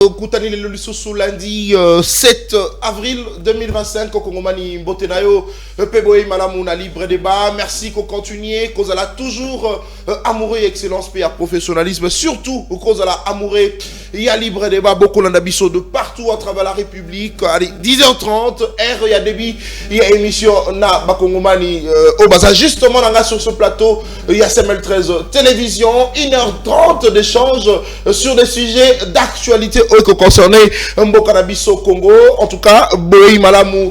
Koutani le Lussousou lundi 7 avril 2025 au Kongomani Mbotenayo Peboy Malamouna libre débat. Merci qu'on continue, qu'on a toujours amoureux excellence et professionnalisme, surtout qu'on a amoureux il y a libre débat beaucoup d'ambition de partout à travers la République. Allez 10h30 il y a débit, il y a émission na Bakongomani au Baza justement sur ce plateau il y a CML13 télévision 1h30 d'échanges sur des sujets d'actualité que concerné Mbokanabiso Congo. En tout cas, Boei Malamu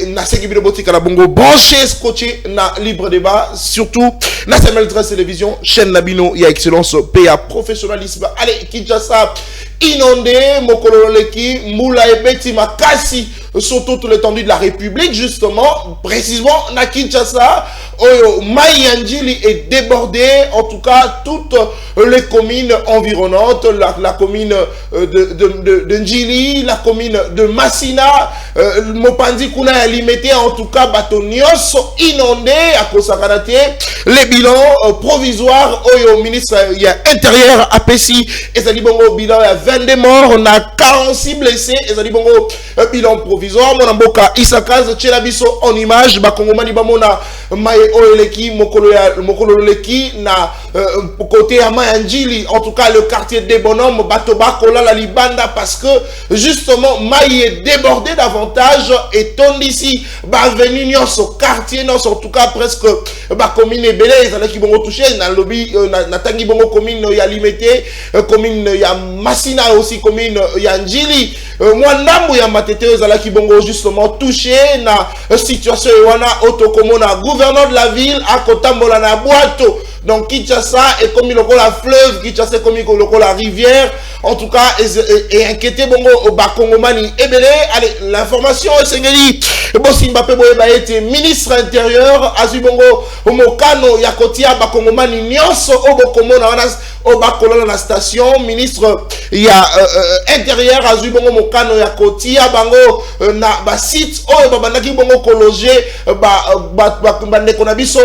na Sekibiro Botika la Bongo branché scotché na libre débat, surtout na CML13 télévision, chaîne Nabino, il y a excellence, PA professionnalisme. Allez, Kinshasa inondé, Mokololeki, Moula et Beti Makasi sur toute l'étendue de la République, justement, précisément na Kinshasa, Mayanjili est débordé, en tout cas, toutes les communes environnantes, la commune de Njili, la commune de Massina, Mopandi Kuna limité, en tout cas, Batonios inondé à Kosakanate, les bilans provisoires, au ministre il y a intérieur à Pessi, et ça dit bongo bilan, il y a 22 morts, on a 46 blessés, et ça dit bongo bilan provisoire, mon amboka Isakaz, Tchelabiso en image, Bakongomani Bamona, Maye Oeleki, Mokololeki, na côté à Mayanjili, en tout cas le quartier des bonhommes, Batoba, Kola, la Libanda, parce que justement, Maï est débordé davantage, et ton ici, venu dans ce quartier, dans en tout cas presque, commune et belé, ils allaient qui vont toucher, dans le lobby, na tangi bongo commune, il y a limité, commune, il y a Massina aussi, commune, il y a Njili, moi, Nambu, il y a Matete, ils allaient qui vont justement toucher, na situation, il y a Otokomona, gouverneur de la ville, à Kotambola, na Boato, donc Kinshasa est comme la fleuve, Kinshasa est comme la rivière, en tout cas, et inquiété bongo au Bakongomani Ebele. Allez, l'information est Sengeli, Bossi Mbappé Boyeba était ministre intérieur, Azubongo, Mokano, Yakotia, Bakongomani Nyos, Obokomona, Obakola la station, ministre, il y a intérieur, Azubongo, Mokano, Yakotia, Bango, na site, Babanaki Bongo Kologé, Banekonabiso,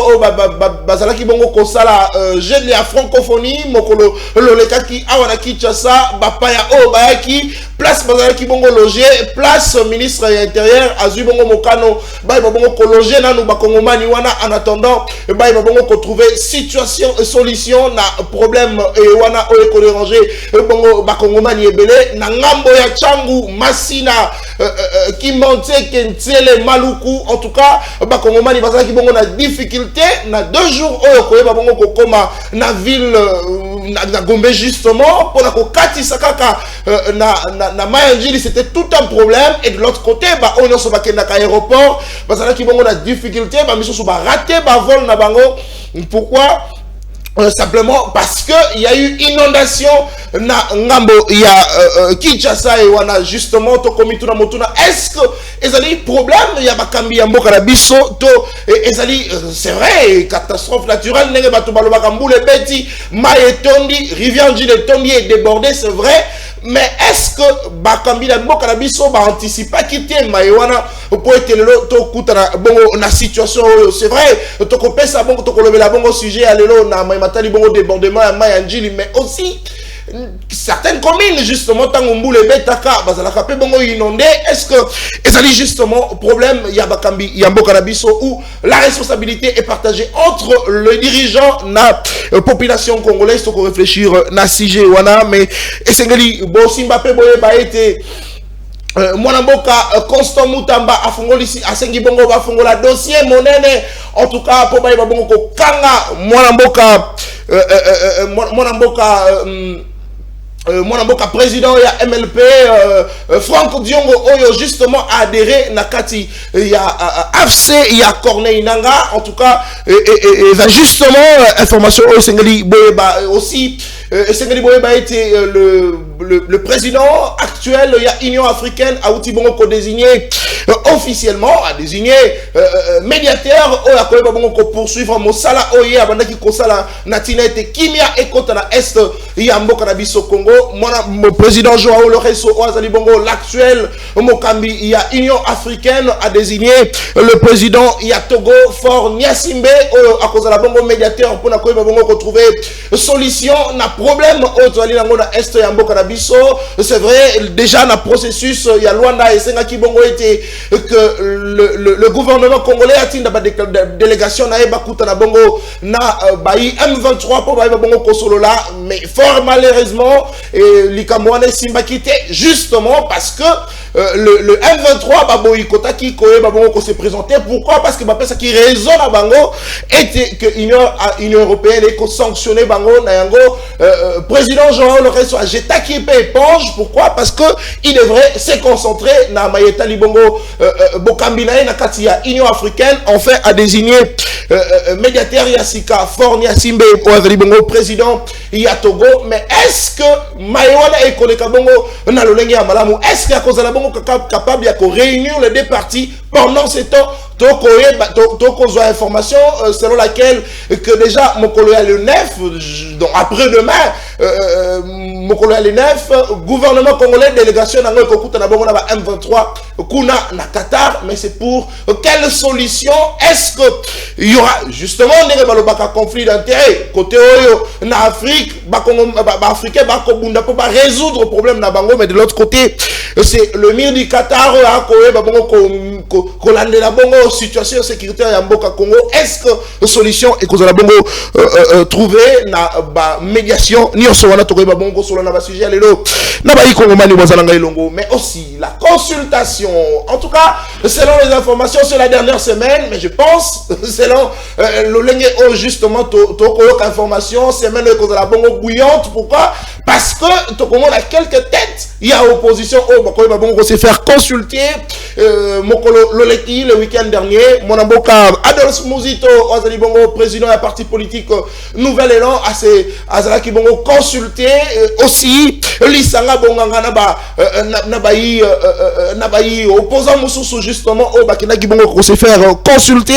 Bazalaki Bongo Kosala, jeune la francophonie, Mokolo, Lolekaki, Awanaki Chassa, Bapaya Bayaki, place Bazalaki Bongo Logé, place ministre intérieur, Azubongo Mokano, Bongo Kologé, Nanou Bakongomani Wana, en attendant, Bongo trouver situation, solution, na problème, et Wana Oeko dérangé, Bongo Bakongomani Ebele, na Ngambo ya Changu, Massina, Kimonte, Kentele, Maluku, en tout cas, Bakongomani Bazalaki Bongo na difficulté, na 2 jours, Oeko, Bongo Kokoma, na ville, na Gombe justement, pour la Kokati Sakaka, na Mayanjili, c'était tout un problème, et de l'autre côté, on a sur aéroport, Bazalaki Bongo na difficulté, Miso Souba raté, vol na Bango, pourquoi? Simplement parce que il y a eu inondation na ngambo il y a Kinshasa et wana justement to komitu na motuna. Est-ce que ezali problème il y a bakambi ya mboka na biso to ezali c'est vrai catastrophe naturelle nenge bato balobaka mbule beti mai tondi rivière Njili tondi est débordée, c'est vrai. Mais est-ce que bakambi na mboka na biso ba anticiper quitter maïwana pour être le to kutana bongo na situation, c'est vrai to kopesa bongo to kolobela bongo sujet alelo na matali bongo débordement à Mayanjili, mais aussi certaines communes justement Tangombou et Betaka bazalaka pe bongo inondé. Est-ce que ezali justement problème ya bakambi ya mboka na biso où la responsabilité est partagée entre le dirigeant na population congolaise to ko réfléchir na sujet wana. Mais esengeli bo Mbappé Boyeba été Mwanamboka Constant Mutamba afungolisi asengi bongo bafungola dossier monene, en tout cas pour baïba bongo ko kanga Mwanamboka président ya MLP Franck Diongo Oyo justement a adhéré nakati ya AFC ya Corneille Nanga, en tout cas et justement information au Sengeli Boyeba aussi. Sengeli Boyeba était le président actuel, il y a Union africaine, a outil bongo ko désigné officiellement a désigné médiateur au akoyeba bongo ko poursuivre mosala oye abandaki kosala natina ete kimia ekota na est ya mboka na biso Congo. Mon président Joao Lorenzo Oazali bongo l'actuel mokambi ya Union africaine a désigné le président ya Togo Faure Gnassingbé a kozala bongo médiateur pour na koyeba bongo ko trouver solution na problème ozali nango na est ya mboka na biso. C'est vrai déjà na processus ya Luanda esenga ki bongo ete que le gouvernement congolais a tinda ba délégation na eba kuta na bongo na bayi M23 pour ba bongo kosolola, mais fort malheureusement likamwane simba quitté justement parce que le M23 ba boyi kota ki koye ba bongo ko se présenter. Pourquoi? Parce que ba pesa qui raisonne à bango était que Union européenne est sanctionné bango na yango président Joao Lorenzo a jeté qui éponge. Pourquoi? Parce que il devrait se concentrer na mayeta libongo bokambina na kati ya Union africaine. Enfin a désigné médiateur Yassika Faure Gnassingbé au président ya Togo. Mais est-ce que Maïwana et Koleka bongo na lolenge ya malamu, est-ce qu'il y a cause la bongo capable de réunir les deux parties pendant ce temps? Toko information selon laquelle que déjà Mokolo le 9, donc après-demain, Mokolo le 9, gouvernement congolais, délégation na M23, Kuna na Qatar, mais c'est pour quelle solution? Est-ce que il y aura justement un conflit d'intérêt côté Oyo na Afrique, Africain, pour résoudre le problème na Bango, mais de l'autre côté, c'est le mur du Qatar, situation sécuritaire ya mboka Congo. Est-ce que solution et cause la bongo trouver na médiation ni osona to ba bongo solo na ba sujet lelo na ba ikongo mani bozalanga ilongo, mais aussi la consultation. En tout cas, selon les informations sur la dernière semaine, mais je pense selon le lenge justement to koyoka information semaine cause la bongo bouillante. Pourquoi? Parce que to comment a quelques têtes, il y a opposition au ba bongo se faire consulter mokolo loleki le week-end dernier. Mon amboka Adolphe Muzito Oazali bongo président du parti politique Nouvel Élan Azalaki bongo consulté aussi Lisanga bonganga na bayi opposant mususu justement au bakina ki bongo ko se faire consulter.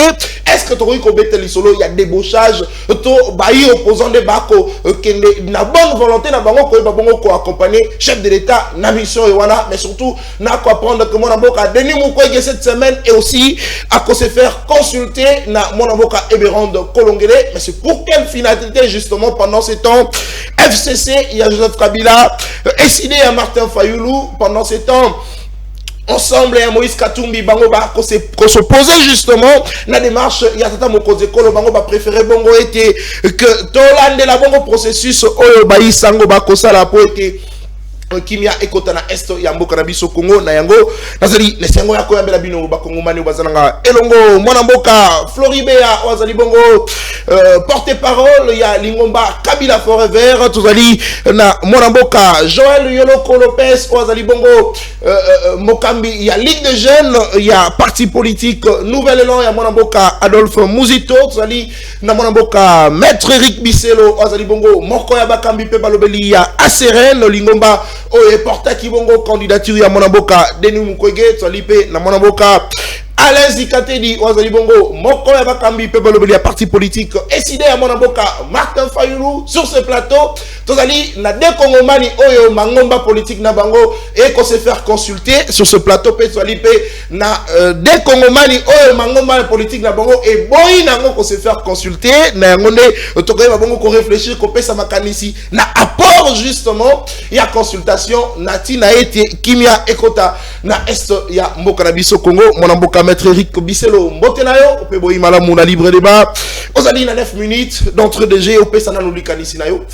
Est-ce que toi ko bete lisolo il y a débauchage to bayi opposant de bako kende na bonne volonté na bango ko bongo ko accompagner chef de l'État na mission wana, mais surtout na ko apprendre que mon amboka Denis Mukwege cette semaine et aussi à se faire consulter na mon avocat Eberande Kolongele. Mais c'est pour quelle finalité justement pendant ce temps FCC, il y a Joseph Kabila, SID à Martin Fayoulou pendant ce temps. Ensemble, Moïse Katumbi bango ba ko se poser justement la démarche ya tata mokoze kolo bango ba préféré bongo était que tolande la bongo processus oyo ba isango ba ko sala po était kimia ekota na est ya mboka na biso Congo na yango nazali lesengo ya koyambela bino ba Congo mani bazalanga elongo mwana mboka Floribe ya wazali bongo porte-parole ya Lingomba Kabila Forever tozali na mwana mboka Joël Yoloko Lopez wazali bongo mokambi ya Ligue des Jeunes ya parti politique Nouvel Élan ya mwana mboka Adolphe Muzito tozali na mwana mboka Maître Eric Biselo wazali bongo moko ya bakambi pe balobeli ya Aseren Lingomba oye porta kibongo candidature ya Monamboka Denis Mukwege Tsalipe na Monamboka Alain Zikatedi wazali bongo moko ya bakambi pe balobeli ya parti politique SID ya Monamboka Martin Fayoulou sur ce plateau tozali na de Kongomani oyo mangomba politique na bango et qu'on se faire consulter sur ce plateau pe Tsalipe na de Kongomani oyo mangomba politique na bango et boy nango qu'on se faire consulter na ngonde tokoye bango ko réfléchir ko pesa makanisi na apport justement ya consultation nati na ete kimia ekota na est ya mboka na biso Congo Monamboka Maître Eric Biselo Mbotenayo pe boy malamu na libre débat ozali na 9 minutes d'entre-DG op sana no likanisi nayo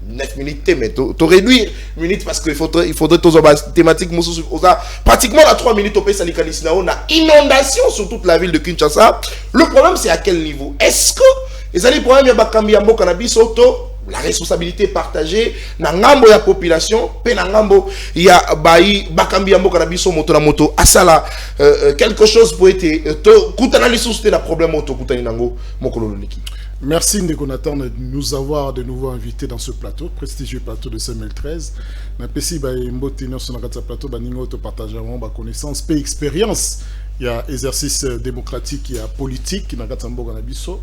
9 minutes mais to réduire minutes parce qu'il faudrait tous thématique pratiquement à 3 minutes op sana likanisi nayo na inondation sur toute la ville de Kinshasa. Le problème c'est à quel niveau? Est-ce que les ali problème ya bakambi ya mboka na biso to la responsabilité partagée na ngambo ya population pe na ngambo ya bayi bakambi ya mboka na biso moto na moto asala quelque chose pour être to kutana lisuste na problème auto kutani nango mokolo loliki. Merci Ndeko Nathan de nous avoir de nouveau invités dans ce plateau, prestigieux plateau de 2013. Na pesi ba mbote na sonakata plateau ba ningo to partageons ba connaissance pe expérience il y a exercice démocratique, il y a politique, na katambo na biso.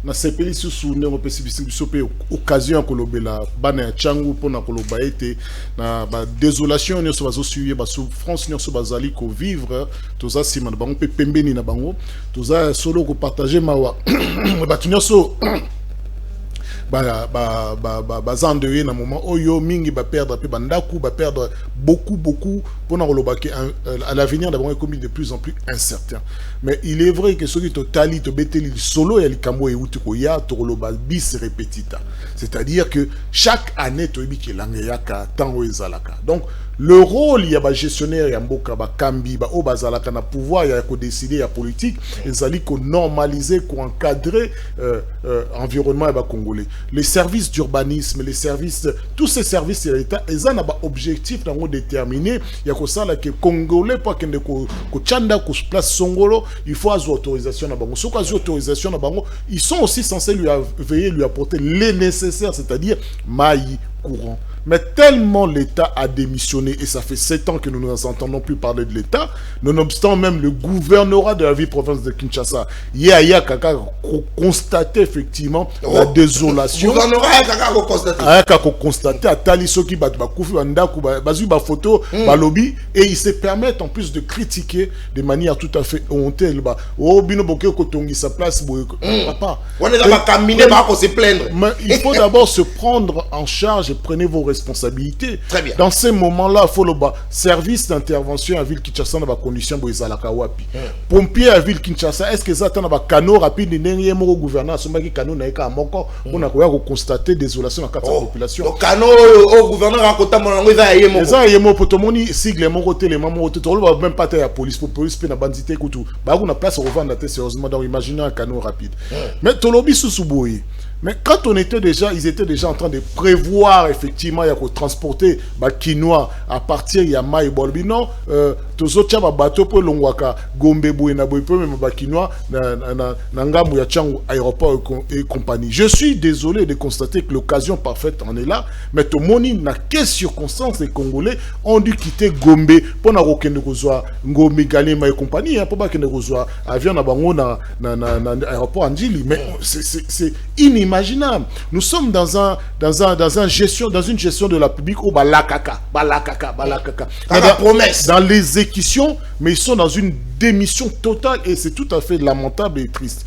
Na sepeli sous ne repesibiso biso pe occasion kolobela bana changu pona koloba ete na ba désolation ne so bazo suivre ba souffrance ne so bazali ko vivre toza sima na bango pe pembeni na bango toza solo ko partager mawa ba tunyoso bazandeye na moment oyo mingi ba perdre pe bandaku ba perdre beaucoup pour na koloba que à l'avenir d'abord est comme de plus en plus incertain. Mais il est vrai que celui totali to beteli solo ya likambo e uti ko ya to koloba bis repetita. C'est-à-dire que chaque année to ebi ke langeya ka tango ezalaka. Donc le rôle ya ba gestionnaire ya mboka ba kambi ba obazalaka na pouvoir ya ko décider ya politique ezali ko normaliser ko encadrer environnement ya ba congolais. Les services d'urbanisme, les services, tous ces services de l'État, ils ont un objectif déterminé. Il y a que ça là que Congolais pas que chanda ko place Songolo, il faut avoir autorisation na bango. Ceux qui ont autorisation na bango, ils sont aussi censés lui veiller lui apporter les nécessaires, c'est-à-dire maïs, courant. Mais tellement l'État a démissionné, et ça fait 7 ans que nous ne entendons plus parler de l'État, nonobstant même le gouvernorat de la ville province de Kinshasa, Yaya Kaka constaté effectivement la désolation. Gouvernorat Kaka constaté à Talisoki Batbakoufi, Andaku, Bazu Bafoto, Balobi, et ils se permettent en plus de critiquer de manière tout à fait honteuse. Oh, Bino Boké Kotongi, sa place, papa. Mais il faut d'abord se prendre en charge et prenez vos responsabilités. Très bien. Dans ces moments-là, il faut le service d'intervention à ville Kinshasa dans la condition de Zalakawapi. Pompier à ville Kinshasa, est-ce que ça a un canot rapide n'est pas au gouvernement, ce canot n'a pas encore, on a constaté désolation dans la population. Le canot au gouvernement a constaté ça y est mon pote mon sigle mon côté les mamans tout on va même pas la police pour police pe na bandité kutu ba on a place revendre sérieusement donc imaginez un canot rapide. Mais tolobi sous-boye. Mais quand ils étaient déjà en train de prévoir effectivement il y a transporter ba quinoa à partir ya mai bolbi non tozotia ba bateau pour longwaka gombe boye na boye même ba quinoa na ngambu ya changu aéroport et compagnie. Je suis désolé de constater que l'occasion parfaite en est là, mais tout moni na quelles circonstances les Congolais ont dû quitter Gombe pour na rokende kozwa Ngombe Galema et compagnie pour pas que ne kozwa avion na bango na aéroport Andjili. Mais c'est inimaginable. Nous sommes dans une gestion de la publique au balakaka. La promesse. Dans l'exécution, mais ils sont dans une démission totale et c'est tout à fait lamentable et triste.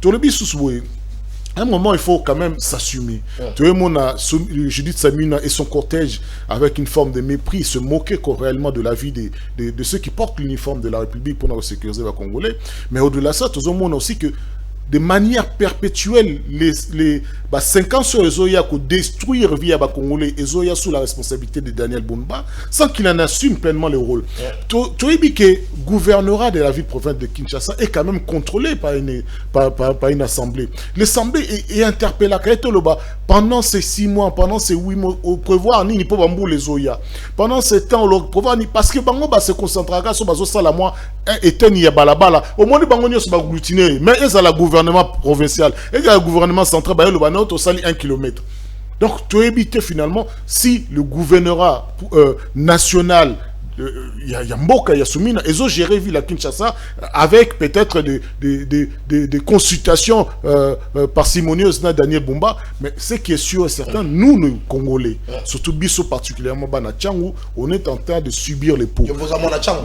À un moment, il faut quand même s'assumer. Tout le monde a, Judith Samina et son cortège, avec une forme de mépris, se moquaient réellement de la vie de ceux qui portent l'uniforme de la République pour nous sécuriser les Congolais. Mais au-delà de ça, tout le monde aussi que de manière perpétuelle, les 5 ans sur Ezoya pour détruire via Congolais, Ezoya sous la responsabilité de Daniel Bumba, sans qu'il en assume pleinement le rôle. Toyebi que le gouvernorat de la ville province de Kinshasa est quand même contrôlé par une assemblée. L'assemblée est interpellée pendant ces 6 mois, pendant ces 8 mois, au prévoir ni pas bambou les Zoya. Pendant ce temps, au prévoir ni parce que Bango se concentrera sur Bazo Salamoi et Teni Balabala. Au moins, Bango se va agglutiner, mais ils ont la gouvernement provincial et le gouvernement central bah, au sali 1 km. Donc tu évites finalement si le gouvernorat national il y a Mboka, il y a Soumina, ils ont géré Ville Kinshasa avec peut-être des consultations parcimonieuses dans Daniel Bumba, mais ce qui est sûr et certain, nous les Congolais, surtout Bisso particulièrement Banachangu, on est en train de subir les pots.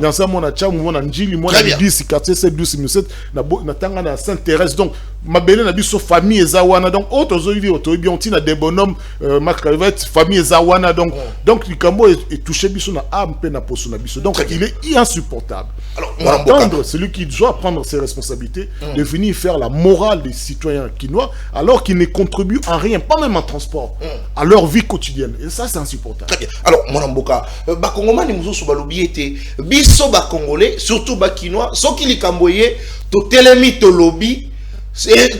Dans ça, mon Achangu, mon Anjili, mon Anjili, quartier 7, 12, 17, na s'intéresse donc. Ma belle na biso famille Ezawana donc autres on tient des bonhommes Macravette famille Ezawana donc le Cambo est touché biso na âme pe na poso na biso donc il est insupportable. Alors attendre celui qui doit prendre ses responsabilités de venir faire la morale des citoyens kinois alors qu'ils ne contribuent en rien pas même en transport à leur vie quotidienne et ça c'est insupportable. Très bien. Alors mon Mboka ba Congolais mususu balobi ete biso ba Congolais surtout ba kinois soki likamboye to telemi to lobby.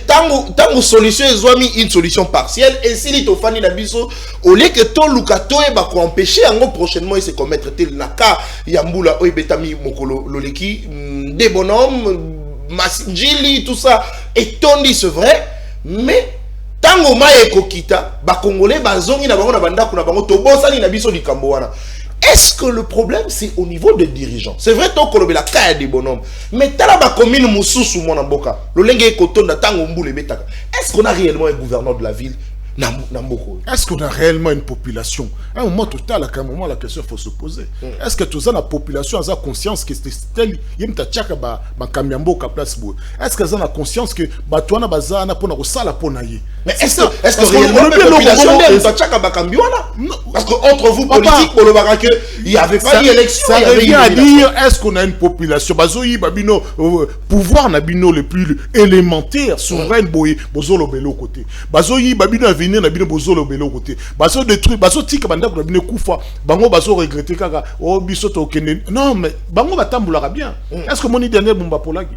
Tant solution est une solution partielle et si l'ito fani na biso au lieu que to lukato e ba ko empêcher ango prochainement il se commettre tel naka yambula oibetami mokolo loleki des bonhommes Masinjili tout ça et tondi c'est vrai mais tango ma ekokita ba Congolais bazongi na bango na bandako na bango to bosani na biso likambo wana Est-ce que le problème, c'est au niveau des dirigeants? C'est vrai, tant qu'on a la caille des bonhommes. Mais t'as la commune Moussous ou Monamboka, le lengue koton d'attang omboule betaka. Est-ce qu'on a réellement un gouverneur de la ville? Est-ce qu'on a réellement une population? À un moment total, à un moment, la question faut se poser. Est-ce que tout ça, la population a conscience que c'est tel, il y a un camiambo qui place. Est-ce qu'elle a conscience que Batouana Bazana pour nous ça la ponaye? Mais est-ce que réellement la population est parce qu'entre vous politiques, il n'y avait pas d'élection. Ça revient à dire, est-ce qu'on a une population? Bazoï, Babino, pouvoir Nabino le plus élémentaire, souverain, boy, Bozolo Belo côté. Bazoï, Babino na bino bozolo belo côté baso détruire baso tika banda ko bino kufa bango baso regretter kaka o biso to kende non mais bango batambulaka bien. Est-ce que moni Daniel Bumba polaki?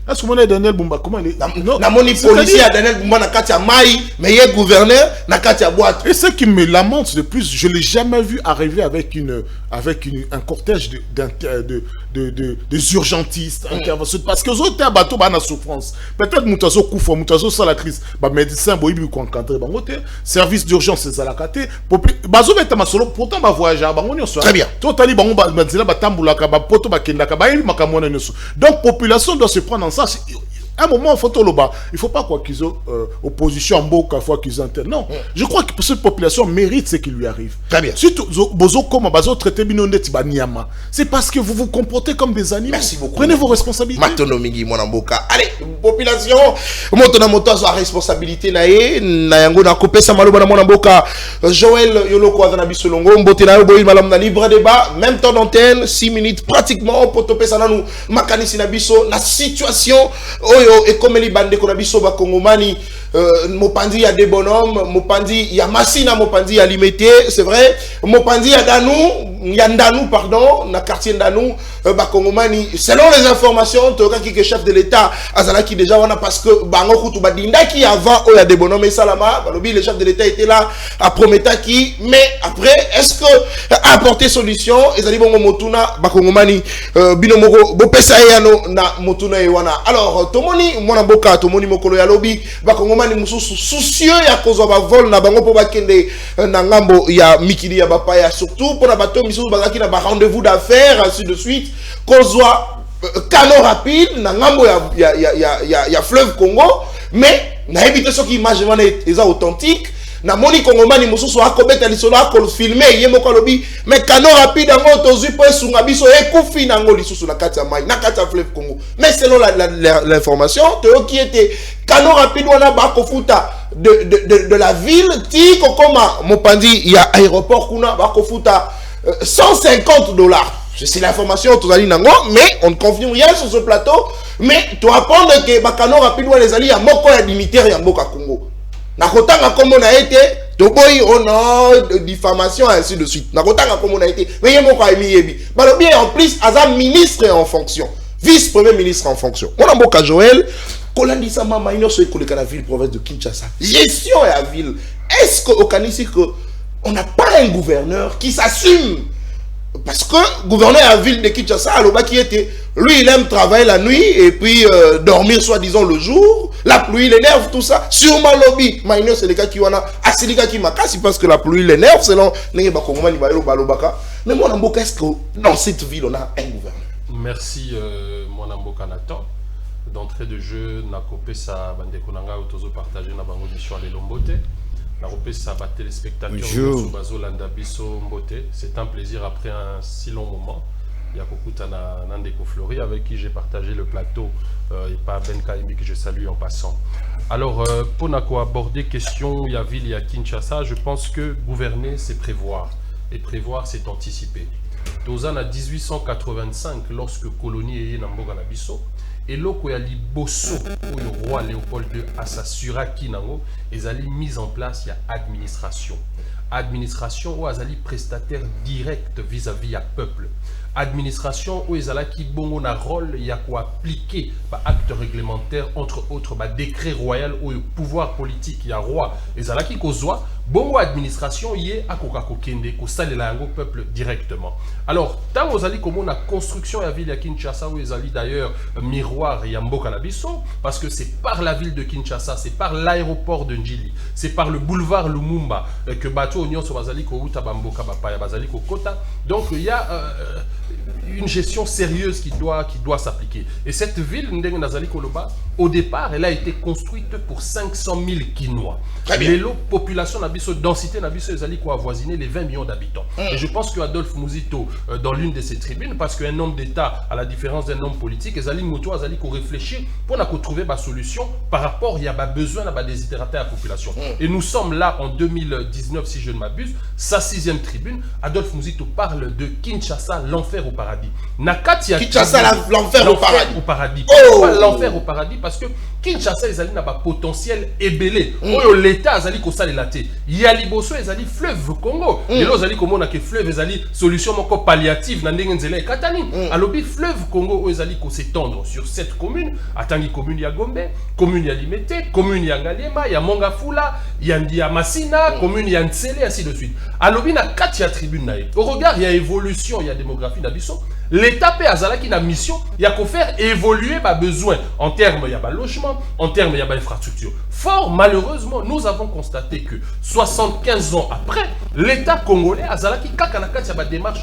Est-ce que moni Daniel Bumba comment il non na moni policier à Daniel Bumba na kati ya mai mais il est gouverneur na kati ya boîte. Et ce qui me lamente de plus, je l'ai jamais vu arriver avec un cortège des urgentistes, parce que les autres bateau ba na souffrance. Peut-être mutazo kufa mutazo ça la crise ba médecin boyibi ko encadrer bango te service d'urgence c'est la kate bazo beta masolo pourtant ba voyager bango nyoso. Très bien. To tali bango ba nzela batambula ka ba poto ba kenda ka ba yeli makamona nyoso. Donc population doit se prendre en charge. À un moment, il ne faut pas quoi qu'ils ont opposition en beau fois qu'ils ont. Non, je crois que cette population mérite ce qui lui arrive. Très bien. Surtout, c'est parce que vous vous comportez comme des animaux. Merci beaucoup. Prenez vos responsabilités. Allez, population, moto a responsabilité nae na yango na kopé sa maloba na monamboka. Joël Yoloko azana bisolongo mbote na yo boyi malam na libre débat, même temps d'antenne, 6 minutes pratiquement pour topé sa nanou makanisi na biso na situation et comme les bandes qu'on a biso ba Kongomani Mopandi ya des bonhommes, Mopandi ya Massina, Mopandi ya Limité, c'est vrai, Mopandi ya Ndanou, pardon, na quartier Ndanou, ba Kongomani, selon les informations, toka ki chef de l'État, azala qui déjà wana parce que bango kutu badinda qui avant il y a des bonhommes et salama, balobi le chef de l'État était là à Prometa qui, mais après est-ce que apporter solution, ezali bongo motuna ba Kongomani binomoko bopesa yano na motuna ewana. Alors tomoni mwana boka tomoni mokolo ya lobi ba Kongomani mususu soucieux ya kozwa ba vol na bango po bakende na ngambo ya mikili ya bapaya surtout pour na bato misusu bazaki na ba rendez-vous d'affaires ainsi de suite kozwa canot rapide na ngambo ya fleuve Congo mais na éviter ce qui image wana eza authentique na moni Kongomani mususu akobeta lisolo akol filmer yemoko lobi mais canot rapide ngo tozui po sunga biso ekufi nango lisusu na kati ya mai na kati ya fleuve Congo mais selon l'information to qui était canot rapide wana ba kofuta de la ville ti kokoma mopandi ya aéroport kuna ba kofuta $150. C'est l'information tout ali nango mais on ne confirme rien sur ce plateau mais tu apprends que ba canot rapide wana les ali ya moko ya dignitaire ya mboka Congo. Nakotanga comme on a été, toboy on a diffamation ainsi de suite. Nakotanga comme on a été, mais yemo kwa emi yebi. Balobi en plus azam ministre en fonction, vice-premier ministre en fonction. On a boka Joël, kolandi sa mama ino so ekoleka la ville province de Kinshasa. Gestion et la ville. Est-ce que au Kanisi que on n'a pas un gouverneur qui s'assume? Parce que gouverneur à la ville de Kinshasa, Aloba qui était, lui il aime travailler la nuit et puis dormir soi-disant le jour. La pluie l'énerve, tout ça. Sûrement lobby. Maïno c'est les gars qui wana asilika qui makasi parce que la pluie l'énerve selon les Bakongomani bayo balobaka. Mais mon amboka est-ce que dans cette ville on a un gouverneur? Merci mon amboka Nathan. D'entrée de jeu nakopé sa bande konanga autozo partager na bango mission à l'Elombote. Nakopé sa ba téléspectateurs sur Bazo Landa Biso Mbote. C'est un plaisir après un si long moment. Yakokuta Nandeko Flori avec qui j'ai partagé le plateau et pas Ben Kaimi que je salue en passant. Alors pour aborder question Yaville et Kinshasa, je pense que gouverner c'est prévoir et prévoir c'est anticiper. Dans en 1885 lorsque colonie est Namboga Nabiso et loko ya liboso où le roi Léopold II assura kinango ezali mise en place il y a administration où azali prestataire direct vis-à-vis à peuple. administration où ils qui bon un rôle il y a quoi appliquer acte réglementaire entre autres décret royal ou pouvoir politique il y a roi ils qui causoient bon administration y est à kokakokende ko salela yango peuple directement. Alors tant aux ali comme on a construction ya ville ya Kinshasa où ils ali d'ailleurs miroir ya mboka na biso parce que c'est par la ville de Kinshasa, c'est par l'aéroport de Njili, c'est par le boulevard Lumumba que bateau union so bazali ko uta bamboka bapaya bazali ko kota. Donc il y a une gestion sérieuse qui doit s'appliquer. Et cette ville, Ndenge Nazali Koloba, au départ, elle a été construite pour 500 000 Kinois. Les populations, densité, Nazali a avoisiné les 20 millions d'habitants. Et je pense que Adolphe Mouzito, dans l'une de ses tribunes, parce qu'un homme d'État, à la différence d'un homme politique, Azali Moto, Azali réfléchir pour trouver ma solution par rapport, il y a besoin de déshydrater la population. Et nous sommes là en 2019, si je ne m'abuse, sa 6e tribune, Adolphe Mouzito parle de Kinshasa, l'enfer au paradis. Kinshasa, l'enfer au paradis. Pourquoi l'enfer au paradis? Parce que Kinshasa, ils ont un potentiel ébélé. L'État, ils ont il y a Liboso, ils ont fleuve Congo. Et là, ils ont que fleuve, ils ont solution palliative. Alors, fleuve Congo, ils ont s'étendre sur 7 communes. Atangi commune, il y a Gombe, commune, il y a Limete, commune, il y a Ngaliema, il y a Mongafula, il y a Massina, commune, il y a Ntsele, ainsi de suite. Alors, il y a 4 tribunes. Au regard, il y a évolution, il y a démographie d'Abisso. L'État peut avoir une mission, il y a qu'à faire évoluer les besoins. En termes, il y a logement, en termes, il y a infrastructure. Fort malheureusement, nous avons constaté que 75 ans après, l'État congolais a une démarche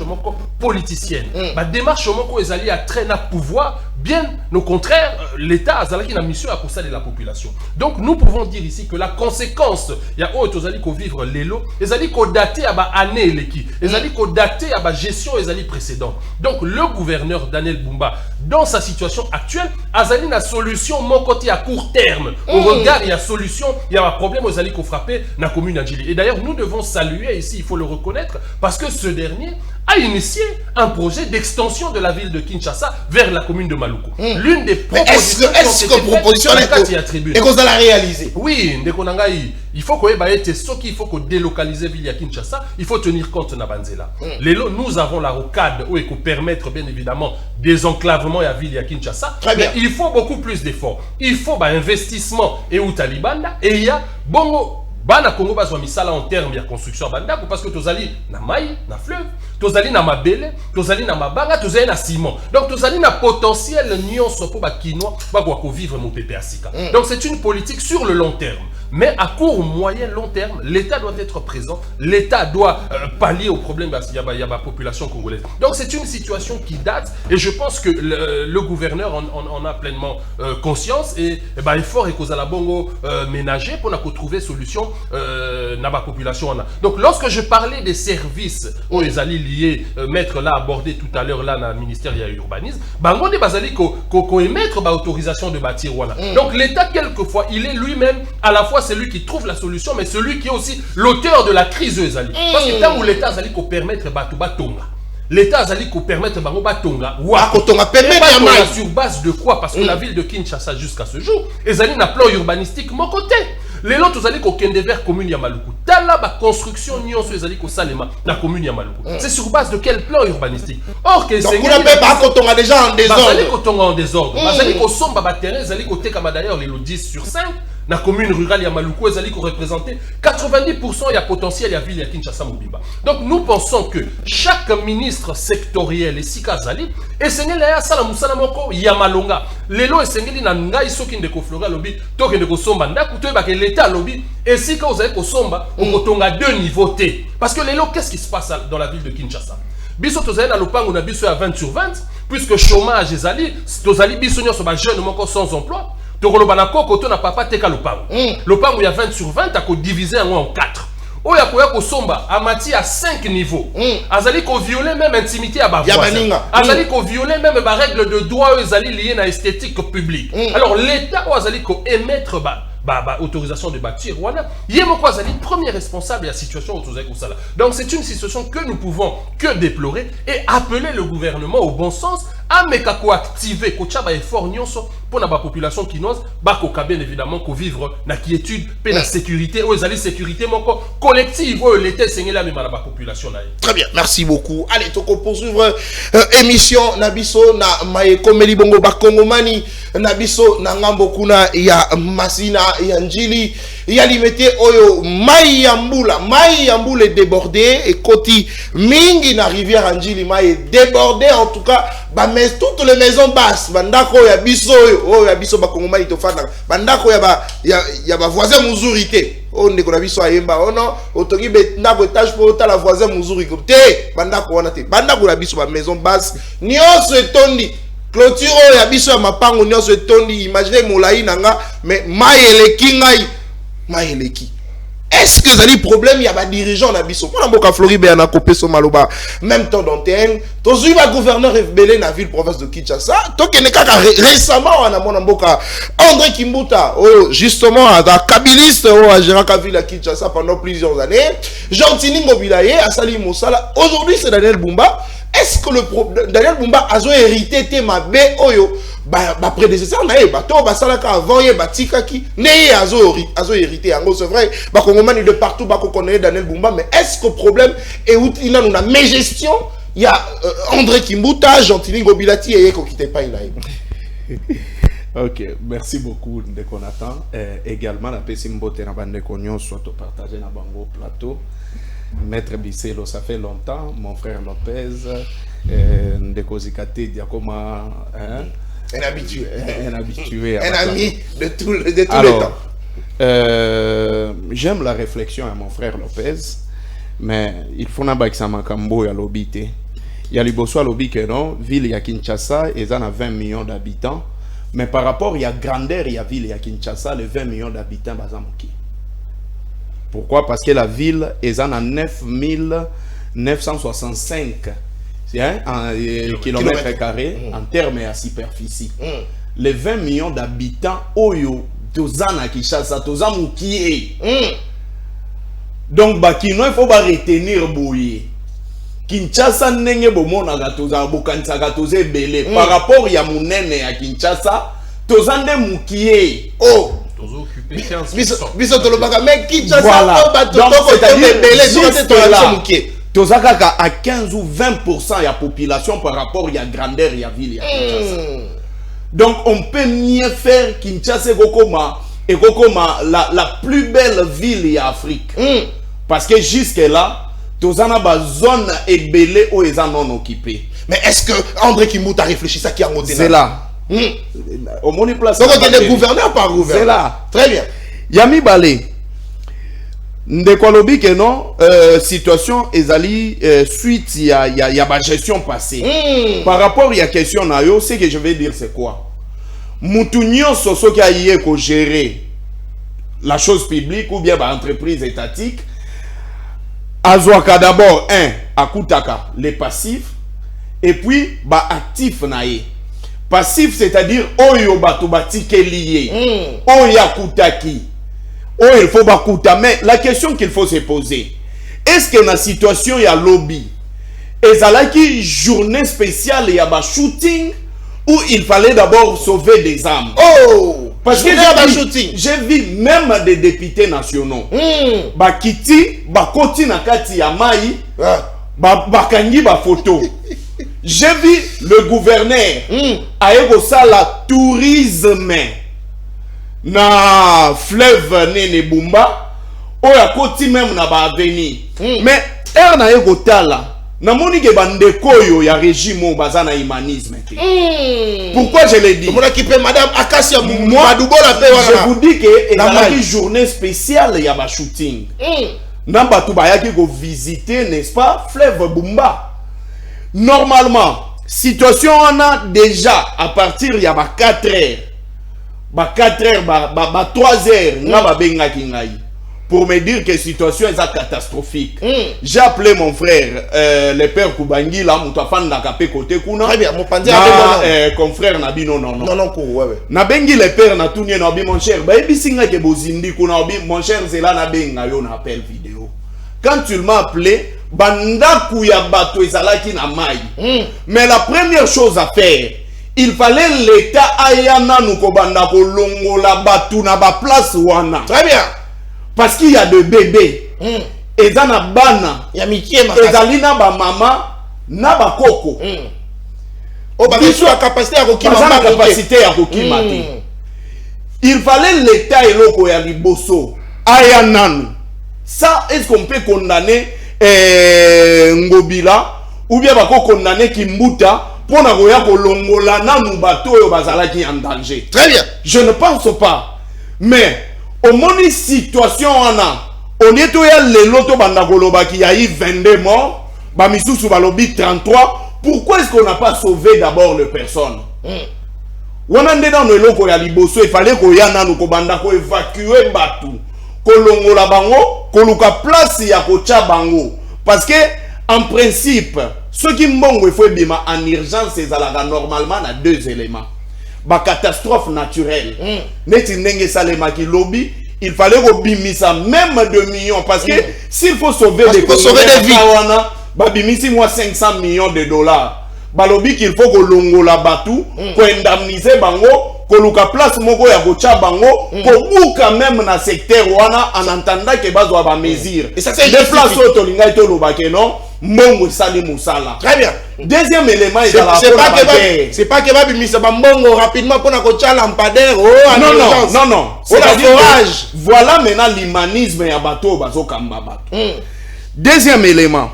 politicienne. Une démarche qui est à traîner pouvoir. Bien au contraire, l'État a une mission à constater la population. Donc nous pouvons dire ici que la conséquence, il y a autres qui vivre l'élo, ils allaient dater à année l'équipe, ils allaient dater à gestion les précédentes. Donc le gouverneur Daniel Bumba, dans sa situation actuelle, a une solution mon côté à court terme. Au regard, il y a solution, il y a un problème aux alliés qu'on frappait dans la commune d'Angeli. Et d'ailleurs, nous devons saluer ici, il faut le reconnaître, parce que ce dernier a initié un projet d'extension de la ville de Kinshasa vers la commune de Maluku. L'une des propositions est-ce que proposition est qu'on a la réaliser? Oui, il faut qu'on il faut qu'on délocalise la ville de Kinshasa, il faut tenir compte de Nabanzela. Nous avons la rocade où il faut permettre bien évidemment désenclavement de la ville de Kinshasa. Mais il faut beaucoup plus d'efforts. Il faut un investissement et où Talibanda et il y a bon. Bana Congo bazwa misala en termes de construction bandako parce que tozali na mai na fleuve, tozali na mabele, tozali na mabanga, tozali na ciment. Donc tozali na potentiel nyonso po ba kinois ba ko vivre mon pépé asika. Donc c'est une politique sur le long terme. Mais à court, moyen, long terme, l'État doit être présent, l'État doit pallier au problème de la population congolaise. Donc c'est une situation qui date et je pense que le gouverneur en a pleinement conscience et effort et cause à la bongo ménager pour trouver solution dans la population. Donc lorsque je parlais des services où les alliés liés, maître là abordé tout à l'heure là dans le ministère de l'urbanisme, on est basali qu'on émettre autorisation de bâtir. Donc l'État quelquefois il est lui-même à la fois celui qui trouve la solution, mais celui qui est aussi l'auteur de la crise. Parce que tant où l'État a permettre Batonga, l'État a permettre Batonga, sur base de quoi? Parce que la ville de Kinshasa jusqu'à ce jour, ils ont un plan urbanistique mon côté. Les lots, ils ont kende vers commune Yamaluku. Tala ba construction nion sur les ko salema la commune Yamaluku. C'est sur base de quel plan urbanistique? Or que c'est on a déjà en désordre. En désordre. Bazali ko somba ba terrain, bazali ko teka d'ailleurs les 10 sur 5. La commune rurale Yamaluku, ils allaient représenter 90% il y a potentiel, il y a ville, il y a Kinshasa Mobimba. Donc nous pensons que chaque ministre sectoriel et Sikazali, et c'est là ça la musala moko Yamalonga. Les lots et sengeli na ngai soki ndeko flora lobby, toke ndeko somba ndaku to ba que l'état lobby et si quand vous allez ko somba, on kotonga 2 niveaux T. Parce que les lots, qu'est-ce qui se passe dans la ville de Kinshasa? Biso tozali na lopango na biso à 20 sur 20 puisque chômage ezali, tozali biso nyoso ba jeune moko sans emploi. Le papa teka lopango. Lopango il y a 20 sur 20, à diviser en 4. Oh, il y a somba à matière à 5 niveaux. Azali ko violer même intimité à bavoisin. Azali ko violer même les règles de droit aux liées à l'esthétique publique. Alors l'État azali ko émettre autorisation de bâtir. Voilà. Yemoko Azali, premier responsable de la situation autour de Kusala. Donc c'est une situation que nous pouvons que déplorer et appeler le gouvernement au bon sens à activer kocha effort nyonso pour la population kinoise bien évidemment qu'on vivre na quiétude pe na sécurité ou ezali sécurité moko collective ou l'été sengela même la population na. Très bien, merci beaucoup. Allez, toko poursuivre émission nabiso na maye komeli bongo bakongomani nabiso na ngambo kuna ya Masina ya Njili ya limete oyo mai ya mbula débordé et koti mingi na rivière Njili mai débordé en tout cas mais toutes les maisons basses bandako ya biso oyo ya biso bakongomani to fana bandako ya ba voisin muzurité on ne kona biso ayemba ono otoki ndako étage pour ta la voisin muzuri te bandako wana te bandako ya biso ba maison basse nyonso etondi clôture ya biso ya mapango nyonso etondi imaginez molai nanga mais maeleki ngai maeleki. Est-ce que ça dit problème il y a des dirigeants na biso pour mboka Floribé na kopé so maloba même temps d'antenne tozu ba gouverneur rebellé na ville province de Kinshasa to kene kaka récemment on a mon mboka André Kimbuta justement à kabiliste à gérer ville à Kinshasa pendant plusieurs années Gentini Mobilaye à Sali Mosala aujourd'hui c'est Daniel Bumba. Est-ce que le Daniel Bumba a hérité tema be oyo ba prédécesseur na ba to ba salaka avant ye ba tikaki ne azo hérité yango c'est vrai ba kongomani de partout ba ko connaît Daniel Bumba mais est-ce que le problème est où il a une mégestion il y a André Kimbuta Gentili Ngobilati et ko kite pa ina. OK, merci beaucoup de Konatan également la Pesimbote na bande konyon soit partager na bango plateau. Maître Bisselo, ça fait longtemps, mon frère Lopez, Ndeko Zikate, Diakoma, un habitué. Un habitué. Un ami de tous les temps. J'aime la réflexion à mon frère Lopez, mais il faut n'avoir que ça makambo ya lobité. Il y a liboso à lobby que non, ville ya Kinshasa, ils en a 20 millions d'habitants, mais par rapport à grandeur ya ville ya Kinshasa, les 20 millions d'habitants bazamuki. Pourquoi? Parce que la ville est en 9965 kilomètres carrés en termes de superficie. Les 20 millions d'habitants, Oyo, Tozana Kinshasa, Tozamu qui est. Donc, il faut retenir Boye. Kinshasa nenge bomona gatoza bokanisa gatoze belé par rapport ya munene ya Kinshasa, Tozande mukie. Oh. Biso tolobaka mais Kinshasa voilà. Donc c'est-à-dire Tozaka à 15 ou 20% de la population par rapport à la grandeur de la ville. Donc on peut mieux faire Kinshasa et la plus belle ville d'Afrique. Parce que jusque là, Tozana ba zone est belée ou est non occupée. Mais est-ce que André Kimbuta a réfléchi ça qui a monté? C'est là. Au monde place. Donc il y a des gouverneurs par gouverneur. C'est là. Très bien. Yami Balé. Ndekolobi que non situation ezali suite il y a ma gestion passée. Par rapport à la question na yo, ce que je vais dire c'est quoi? Moutounio soso qui a yé ko gérer la chose publique ou bien ba entreprise étatique. Azwaka d'abord akutaka les passifs et puis ba actif naé. Passif c'est-à-dire oyo bato batike lié. Oya kutaki. Oh, il faut bakuta. Mais la question qu'il faut se poser, est-ce que dans la situation il y a lobby, et ça là qui journée spéciale il y a ba shooting où il fallait d'abord sauver des âmes. Oh, parce que j'ai vu même des députés nationaux. Ba kiti, ba koti na kati ya mai, ba kangi ba photo. J'ai vu le gouverneur a ça la tourisme. Na fleuve Nene Bumba oya koti même na ba avenir mais na yego tala na moni ke bandeko yo ya régime bazana humanisme. Pourquoi je le dis? Madame Akasia Madubola je vous dis que la journée spéciale ya ba shooting na batu bayaki go visiter n'est-ce pas fleuve Bumba. Normalement situation on a déjà à partir ya ba 4 heures. Ba 4 heures, ba 3 heures, nga ba benga ki ngai. pour me dire que la situation est catastrophique. J'ai appelé mon frère, le père Kubangi, là, Moutafan Nakape côté Kuna. Très bien, mon pandi confrère Nabino, non. Non, ouais. Nabengi le père Natouni, Nabi, mon cher. Bah, et puis, singa ke bozindi, Kuna, mon cher, c'est là, Nabenga, yon appel vidéo. Quand tu m'as appelé, Banda Kouya Bato Ezalaki na Maï. Mais la première chose à faire, il fallait l'État ayana nous kobanda kolongo la batu na ba place wana. Très bien. Parce qu'il y a des bébés. Et dans la bana, il y a Mickey ma. Et dans ba mama na ba koko. Oh bah sur la capacité à kokima. La capacité à kokima. Il fallait l'État et loko ya liboso ayana nous. Ça, est-ce qu'on peut condamner Ngobila ou bien bako condamner Kimbuta pour n'avoir que l'ongola na nous bateau bazalaki en danger? Très bien. Je ne pense pas. Mais au moins une situation on est tout les loto bandagoloba qui a eu 22 morts, bamisusu balobi 33. Pourquoi est-ce qu'on n'a pas sauvé d'abord les personnes? On a dans le loko ya liboso, il fallait qu'on y a na nous kobanda ko évacuer batu. Kolongola bango, koluka place ya kocha bango. Parce que, en principe, ce qui m'ont fait bima en urgence, c'est normalement à deux éléments. Ba catastrophe naturelle. Neti nenge salema ki lobby, il fallait bimisa même 2 millions. Parce que s'il faut sauver des vies, ba bimisi moi 500 millions de dollars. Ba lobby qu'il faut kolongola batu, ko indemniser bango. Koluka place moko ya gocha bango kobuka même na secteur wana en entendant que bazwa ba mesure et ça c'est des places auto linga to lobake non mbongo sali musala. Très bien. Deuxième élément c'est pas que va bimisa ba mbongo rapidement pour na kocha lampadaire non forage. Voilà maintenant l'humanisme ya bato bazo kamba bato. Deuxième élément,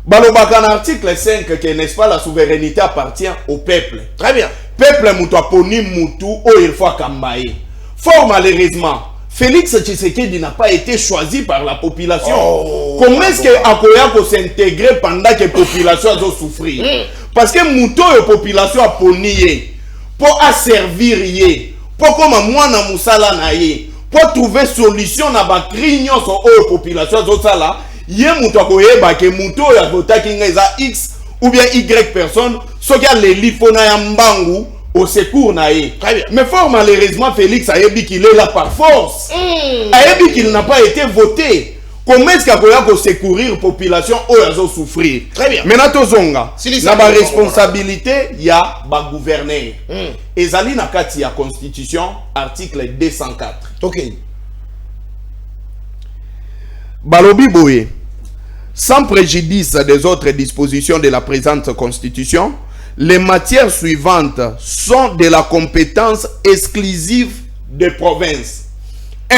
balobaka na article 5 que n'est-ce pas la souveraineté appartient au peuple. Très bien. Peuple Moutouaponi Moutou, oh il faut Kambaye. Fort malheureusement, Félix Tshisekedi n'a pas été choisi par la population. Comment est-ce que Akoya peut s'intégrer pendant que la population a souffert? Parce que Moutou et la population a ponié pour asservir, pour comme moi na Moussala naye, pour trouver solution na ba crignon sur la population zosala, yé Moutou Akoye ba ke Moutou ya vota kinga X ou bien Y personne, ce qui a les lifona yambangu au secours naé. Mais fort malheureusement, Félix a dit qu'il est là par force. A dit qu'il n'a pas été voté. Comment est-ce qu'il y a secourir la population où ils ont souffrir? Très bien. Maintenant, Tozonga, la responsabilité, il y a le gouverneur. Et Zali Nakati, la Constitution, article 204. Ok. Balobi Boye. Sans préjudice des autres dispositions de la présente Constitution, les matières suivantes sont de la compétence exclusive des provinces. 1.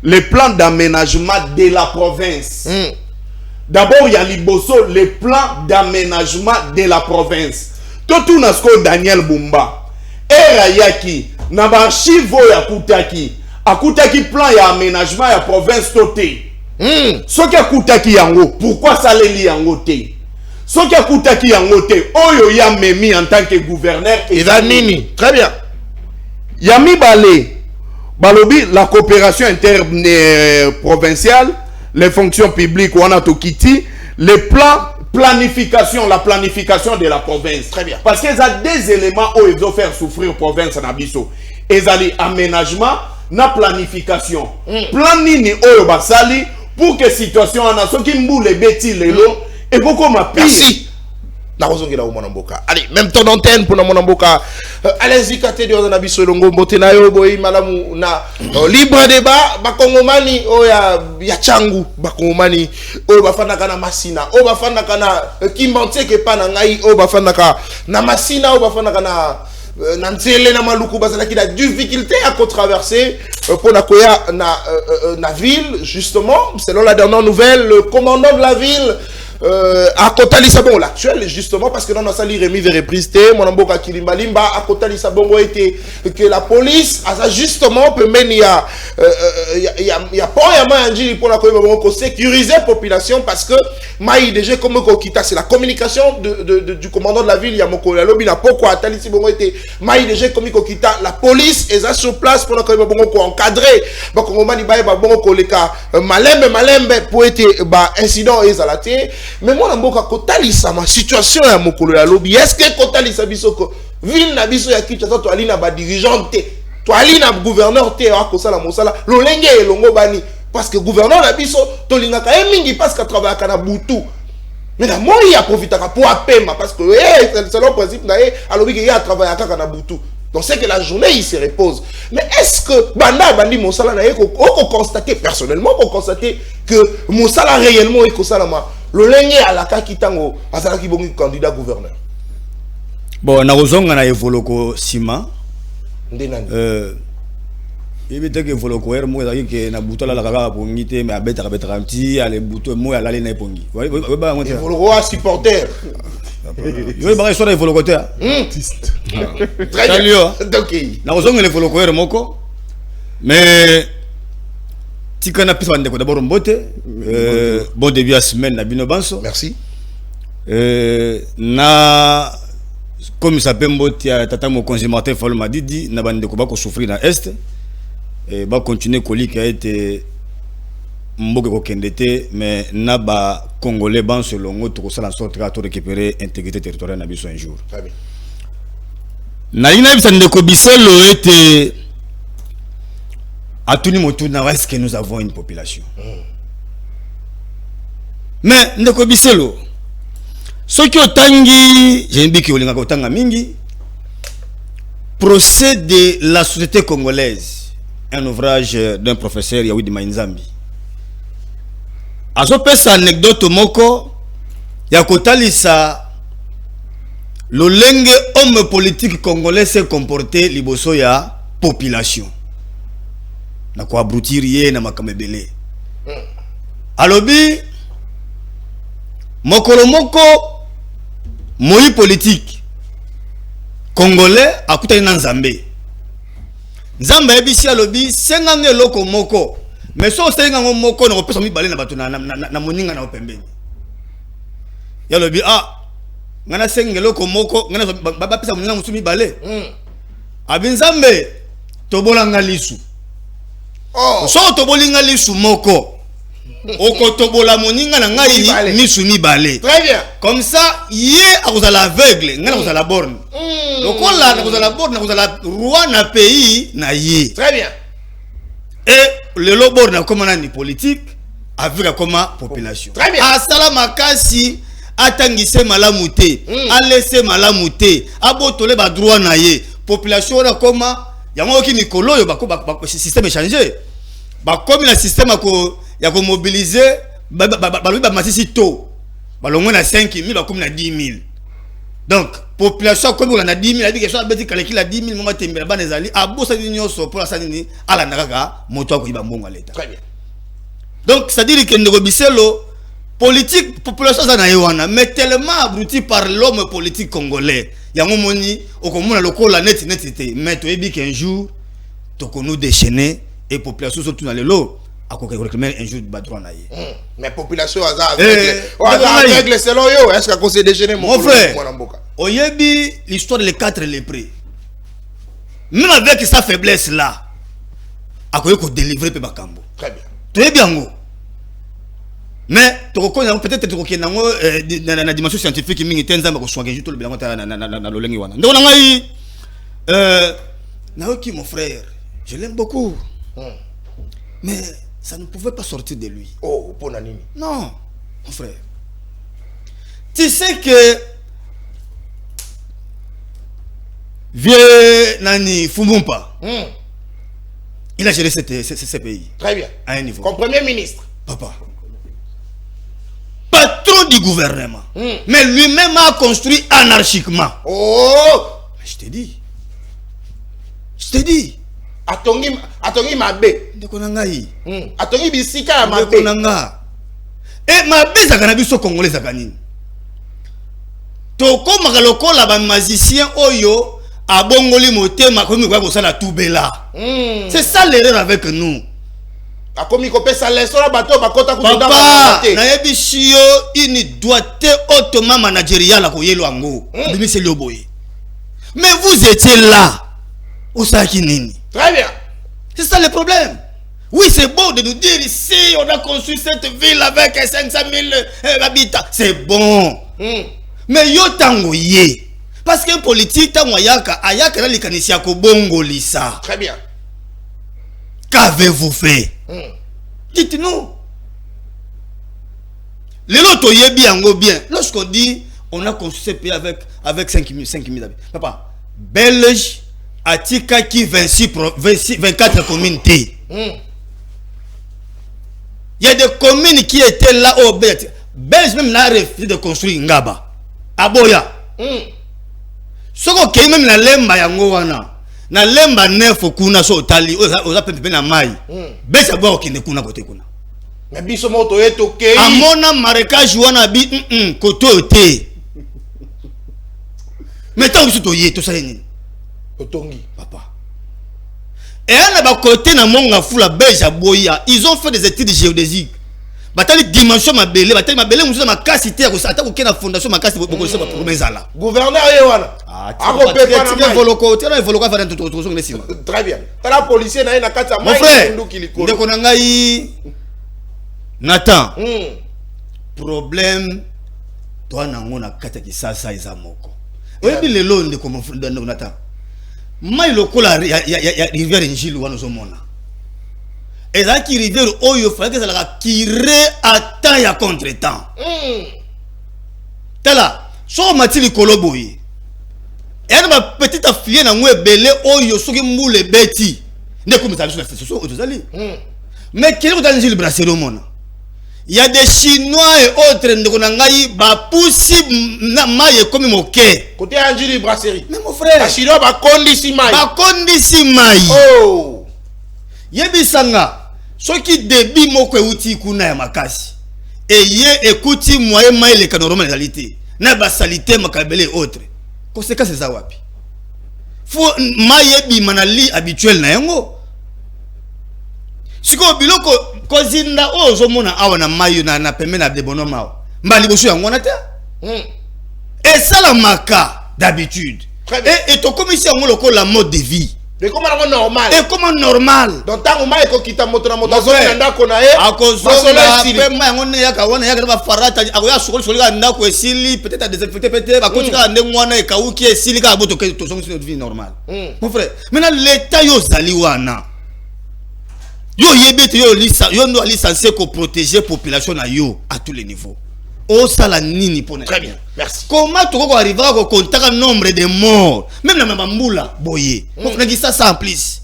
Le plan d'aménagement de la province. D'abord, il y a Liboso, le plan d'aménagement de la province. Tout nasko Daniel Bumba. Erayaki, Nabarchivo ya Kutaki. Akutaki plan ya aménagement ya province toté. Ce qui a coûté yango, pourquoi ça les lit yango té? Ce qui a coûté yango té, oyo ya memi en tant que gouverneur et Zanini. Très bien. Yami Balé, Balobi, la coopération interprovinciale, les fonctions publiques, Wanatokiti, les plans, planification, la planification de la province. Très bien. Parce qu'il y a des éléments où ils ont fait souffrir la province en Abisso. Ils ont aménagement, na planification. Plan nini oyo basali, pour que la situation en a ce qui mboule les bêtises et beaucoup ma pire. Merci. Allez, même ton antenne pour mon amboka. Allez-y, Katé, on a vu ce longo botenayo, boy, madame, na libre débat, bakongomani, oh ya changu, bakongomani, oh bafana kana masina, oh bafana kana kimbante ke panangai, oh bafana kana na masina, oh bafana kana Nansele na maluku bazala qui a difficulté à traverser pour na ville justement selon la dernière nouvelle le commandant de la ville à Kotali Sabon l'actuel justement parce que dans notre salle Rémi Vérépristé mon amboka Kilimba Limba à Kotali Sabon était que la police a justement peut mener il y a pas ya manji pour la sécuriser la population parce que maï déjà comme Kokita c'est la communication du commandant de la ville il y a moko la lobby na pourquoi Tali Sabon était maï déjà comme Kokita la police est sur place pour encadrer ba kongomani ba bon koleka malembe pour être incident ezalate mais moi mboka kotalisa ma situation ya mokolo ya lobby est-ce que kotalisa biso ko ville na biso ya Kinshasa to ali na ba dirigeant te to ali na gouverneur te wa kosala mosala lolenge elongo bani parce que gouverneur na biso to lingaka mingi parce que travailler kana butu mais na moi il a profité pour apema parce que c'est le principe na alobi que il a travaillé kaka na butu. Donc c'est que la journée il se repose. Mais est-ce que bandi mosala na yeko constater personnellement qu'on constater que mosala réellement eko salama le lenge alaka kitango azala ki bongi candidat gouverneur. Bon na kozonga na evoloko sima ndenani ibite ke evoloko er mo ezaki ke na butola la kaka pongi te mais abeta petit ale buto mo ya lali na pongi. Ba ngoti evoloko a supporter. Yo ba sur evoloko te. Très bien. Donc na kozonga evoloko er moko mais tika na pisa ndeko d'abord mbote bon début à semaine na bino banso. Merci. Na comme ça peut mbote tata mo congé Martin Fallou m'a dit na bandeko ba ko souffrir na est et ba continuer colique a été mboke ko kendete mais na ba congolais banso longo to ça en sorte à récupérer intégrité territoriale na biso un jour. Très bien. Na ina bisa ndeko bisolo était à tout niveau na est-ce que nous avons une population. Mais ndeko bisolo soki otangi jenbiki olinga ko tanga mingi procès de la société congolaise un ouvrage d'un professeur Yahudi Mainzambi azopesa anecdote moko ya kotalisa lolenge homme politique congolais s'est comporté liboso ya population na ko abrutir ye na makamebele alobi mokolo moko moi politique congolais akutani na nzambe nzambe ebisi alobi sengange loko moko mais so senga moko na kopesa mibale na bato na moninga na opembeni ya lobi ngana senga loko moko ngana ba pesa moninga musu mibale abinzambe tobolanga lisu so tobolinga lisu moko oko tobola moninga na ngai misu mibale. Très bien. Comme ça yé akozala aveugle ngana kozala borne lokola na kozala borne na kozala roi na pays na yé. Très bien. Et le lobor na comme ni politique avec comme population. Très bien. Asala makasi atangise malamute a laisser malamute abotole ba droit na yé population na comme yango ki mikolo yo ba système changer ba comme le système ya ko mobiliser ba masisi to ba longo na 5000 ba comme na 10000. Donc population comme on a 10 000 a dit que ça beti calcul la 10 000 mama tembela bana ezali abosa nyonso pour la sanini ala nakaka moto ko iba mbongo leta. Très bien. Donc ça dit que ndeko biselo politique population ça na yewana mais tellement abruti par l'homme politique congolais yango moni okomona lokola net mais to ebi qu'un jour to ko nous déchaîner et population surtout dans le lot a ko réclamer un jour de droit na ye. Mais population hasard avec selon yo est-ce que conseil déjeuner mon frère oyebi l'histoire des 4 lépreux même avec sa faiblesse là a ko délivrer pe bakambo. Très bien. Très bien. Mais peut-être que dans la dimension scientifique mingi tenza ko songer juste le bilan na lolengi wana ndeko na ngai naoki mon frère je l'aime beaucoup mais ça ne pouvait pas sortir de lui. Oh pour nani? Non mon frère tu sais que vieux nani Fumumpa il a géré ce pays. Très bien. À un niveau. Comme premier ministre. Papa. Patron du gouvernement. Mais lui-même a construit anarchiquement. Oh! Je t'ai dit. Je t'ai dit. Atongi mabe. Ndeko nangai. Atongi bisika ya mabe. Ndeko nanga. Et ma bise à biso congolais à kanini. Toko makaloko la ba magicien oyo a bongoli motema komi kwa kosala tubela. C'est ça l'erreur avec nous. A komi kopé ça laisse la bateau bakota ku ndanga. Papa, na yebishio ini doite automatiquement managérial la koyelo ango. Bimi c'est le boy. Mais vous étiez là. Où ça qui nini? Très bien. C'est ça le problème. Oui, c'est beau de nous dire ici, on a construit cette ville avec 500 000 habitants. C'est bon. Mais yo tango ye. Parce qu'un politique, tango ayaka na likanisi ko bongo lisa. Très bien. Qu'avez-vous fait? Dites-nous. Les lotos yebi ango bien. Lorsqu'on dit, on a construit ce pays avec 5 000 habitants. Papa, Belge, Atika qui 24 communautés. Il y a des communes qui étaient là au Belge. Belge même n'a refusé de construire Ngaba. Aboya. Ce qui est même la lemba yangowana. Na lemba neuf kuna so tali oza pepe na mai. Belge abo ki ne kuna kote kuna. Mais biso moto eto ke. Amona marécage wana bi koto te. Mais tant que to ye to ça ni. Otongi Papa. Et à la côté na monga fula Belge aboya, ils ont fait des études géodésiques. Batali dimension ma belé, batali ma belé musa ma casité ko sata ko kena fondation ma casité ko se ba promesse là. Gouverneur yewana. Ako pe pa na voloko, tena voloko fa nto to ngé sima. Très bien. Tala policier na kata mai ndu kiliko. Ndeko na ngai Nathan. Problème toi na ngona kata ki sasa eza moko. Oyebi lelo ndeko mo Nathan. Mai lokola ya rivière Njili wana zomona. Et là qui rivière oyo fallait que ça la tire à temps ya contre-temps. Tala, so matili koloboyi. Et ma petite affiliée na ngwe belé oyo soki mbule beti. Ndeko mutali sur la so ozali. Mais quel est dans Njili brasserie mona? Il y a des Chinois et autres ndeko na ngai ba pousi na maye comme moké. Côté Njili brasserie. Mais mon frère, les Chinois ba kondisi mai. Ba kondisi mai. Oh. Yebisanga soki debi moko euti kuna ya makasi. Et ye écouti moyen mai le normal réalité. Na ba salité makabele autre. Conséquence c'est ça wapi? Faut mai bi manali habituel na yango. Siko biloko kozinda ozo mona awa na mayo na pembe na de bonoma. Mbali bosu yango na te. Et ça la maka d'habitude. Et to commission yango loko la mode de vie. Et comment normal? Et comment normal? Donc tant que ko kita moto na moto zo ndako na e. Akozonga pe ma ngone yaka wana yaka ba farata akoya sokoli solika ndako esili peut-être à désinfecter peut-être ba kotika ndengwana e kauki esili ka boto ke to songi notre vie normale. Mon frère, maintenant l'état yo zali wana. Yo yebete yo no licencié ko protéger population na yo à tous les niveaux. Oh sala nini pona. Très bien. Merci. Comment tu vas arriver à compter le nombre de morts? Même la Mambula, boye. On fait ça en plus.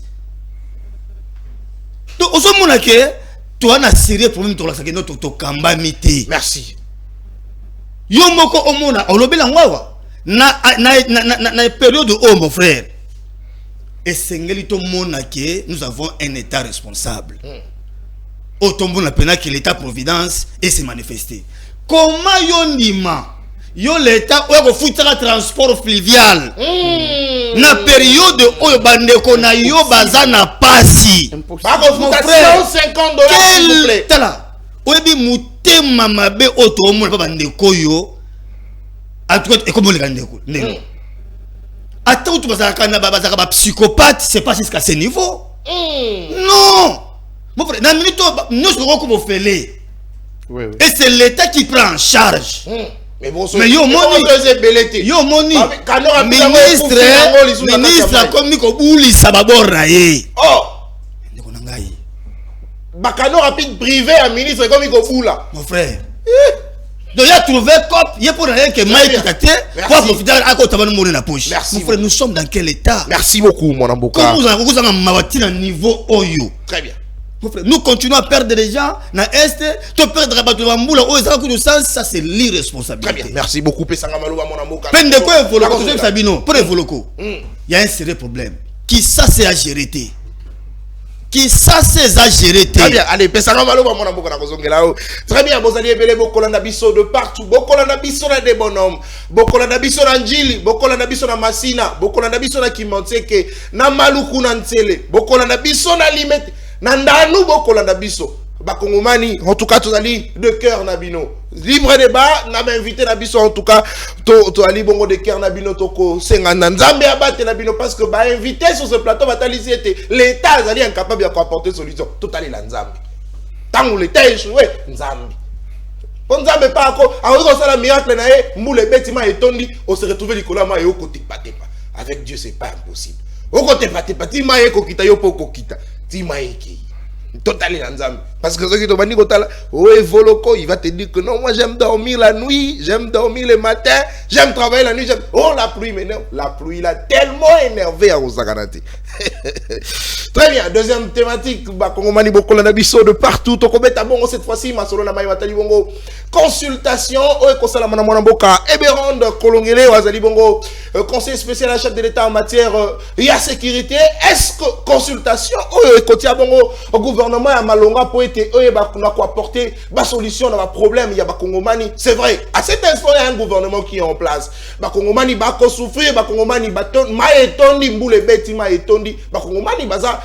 Donc, au moment que tu as un sérieux problème de notre kamba mité. Merci. Yo moko omona, on lobby la ngwawa. Na période où mon frère. Et sengelito mona que nous avons un état responsable. Autombo na pena que l'état providence et se manifester. Comment yo ndima yo l'état oyo foutra transport fluvial na période oyo bandeko na yo bazana pasi ba ko futa $150 s'il vous plaît. Tala oyebi mutema mabe oto omona pa bandeko yo en tout cas et comme le bandeko ndeko attends tu bazaka na bazaka ba psychopathe, c'est pas jusqu'à ce niveau. Non mon frère na minute nous serons comme félé. Oui. Et c'est l'État qui prend en charge. Mais bon, yo moni ministre comme ko buli sababora ye. Oh. Ndeko nangai. Bakano rapide privé à ministre comme ko bula. Mon frère. Donc il a trouvé cop, il pour rien que Mike Katé pour profiter à côté de mourir la poche. Mon frère, nous sommes dans quel état? Merci beaucoup mon amboka. Comme vous avez mawati na niveau oyo. Très bien. Nous continuons à perdre des gens dans l'Est, tu perds ça c'est l'irresponsabilité. Très bien, merci beaucoup. Il y a un sérieux problème. Qui ça c'est à gérer? qui ça c'est à gérer. Très bien, allez, pesanga maloba mona mboka na kozongela o. Très bien, bozali ebele bokolanda biso de partout. Bokolanda biso na des bonhommes. Bokolanda biso na Njili, bokolanda biso na Masina, bokolanda biso na Kimanteke, na Maluku na Ntsele, bokolanda biso na Limete, na Ndanu bokolanda biso. Bakongomani, en tout cas, tu as de cœur Nabino. Libre débat, n'a pas invité Nabiso, en tout cas, tu as bongo de cœur Nabino, toko, sengana, Nzambe abate Nabino, parce que, bah, invité sur ce plateau, batalisé était l'État, est incapable d'apporter solution. Tout allait la Nzambe. Tant que l'État échoué, Nzambe. Pour Nzambe pas encore, alors qu'on s'est la miracle, moule bêtiment et tondi, on se retrouve l'Ikolama et au côté patepa. Avec Dieu, c'est pas impossible. Au côté patepa, Tima et Kokita, Yopo Kokita, Tima et Ki. Totalement Nzambe. Parce que ceux qui t'ont dit que Voloko, il va te dire que non, moi j'aime dormir la nuit, j'aime dormir le matin, j'aime travailler la nuit, oh la pluie m'énerve. La pluie l'a tellement énervé à Osaganate. Très bien, deuxième thématique, Kongomani Bokola Nabiso de partout, Tokobeta Bongo cette fois-ci, Masolo Namaï Matali Bongo, consultation, Oekosala Manamboka, Eberond Kolongele, Wazali Bongo, conseiller spécial à la chef de l'État en matière de sécurité, est-ce que consultation, Oekotia Bongo, au gouvernement à Malonga pour être apporter la solution dans le problème, il y a Kongomani, c'est vrai, à cet instant il y a un gouvernement qui est en place, Kongomani va souffrir, Kongomani va tondi, Mboule Beti, Tondi, Kongomani baza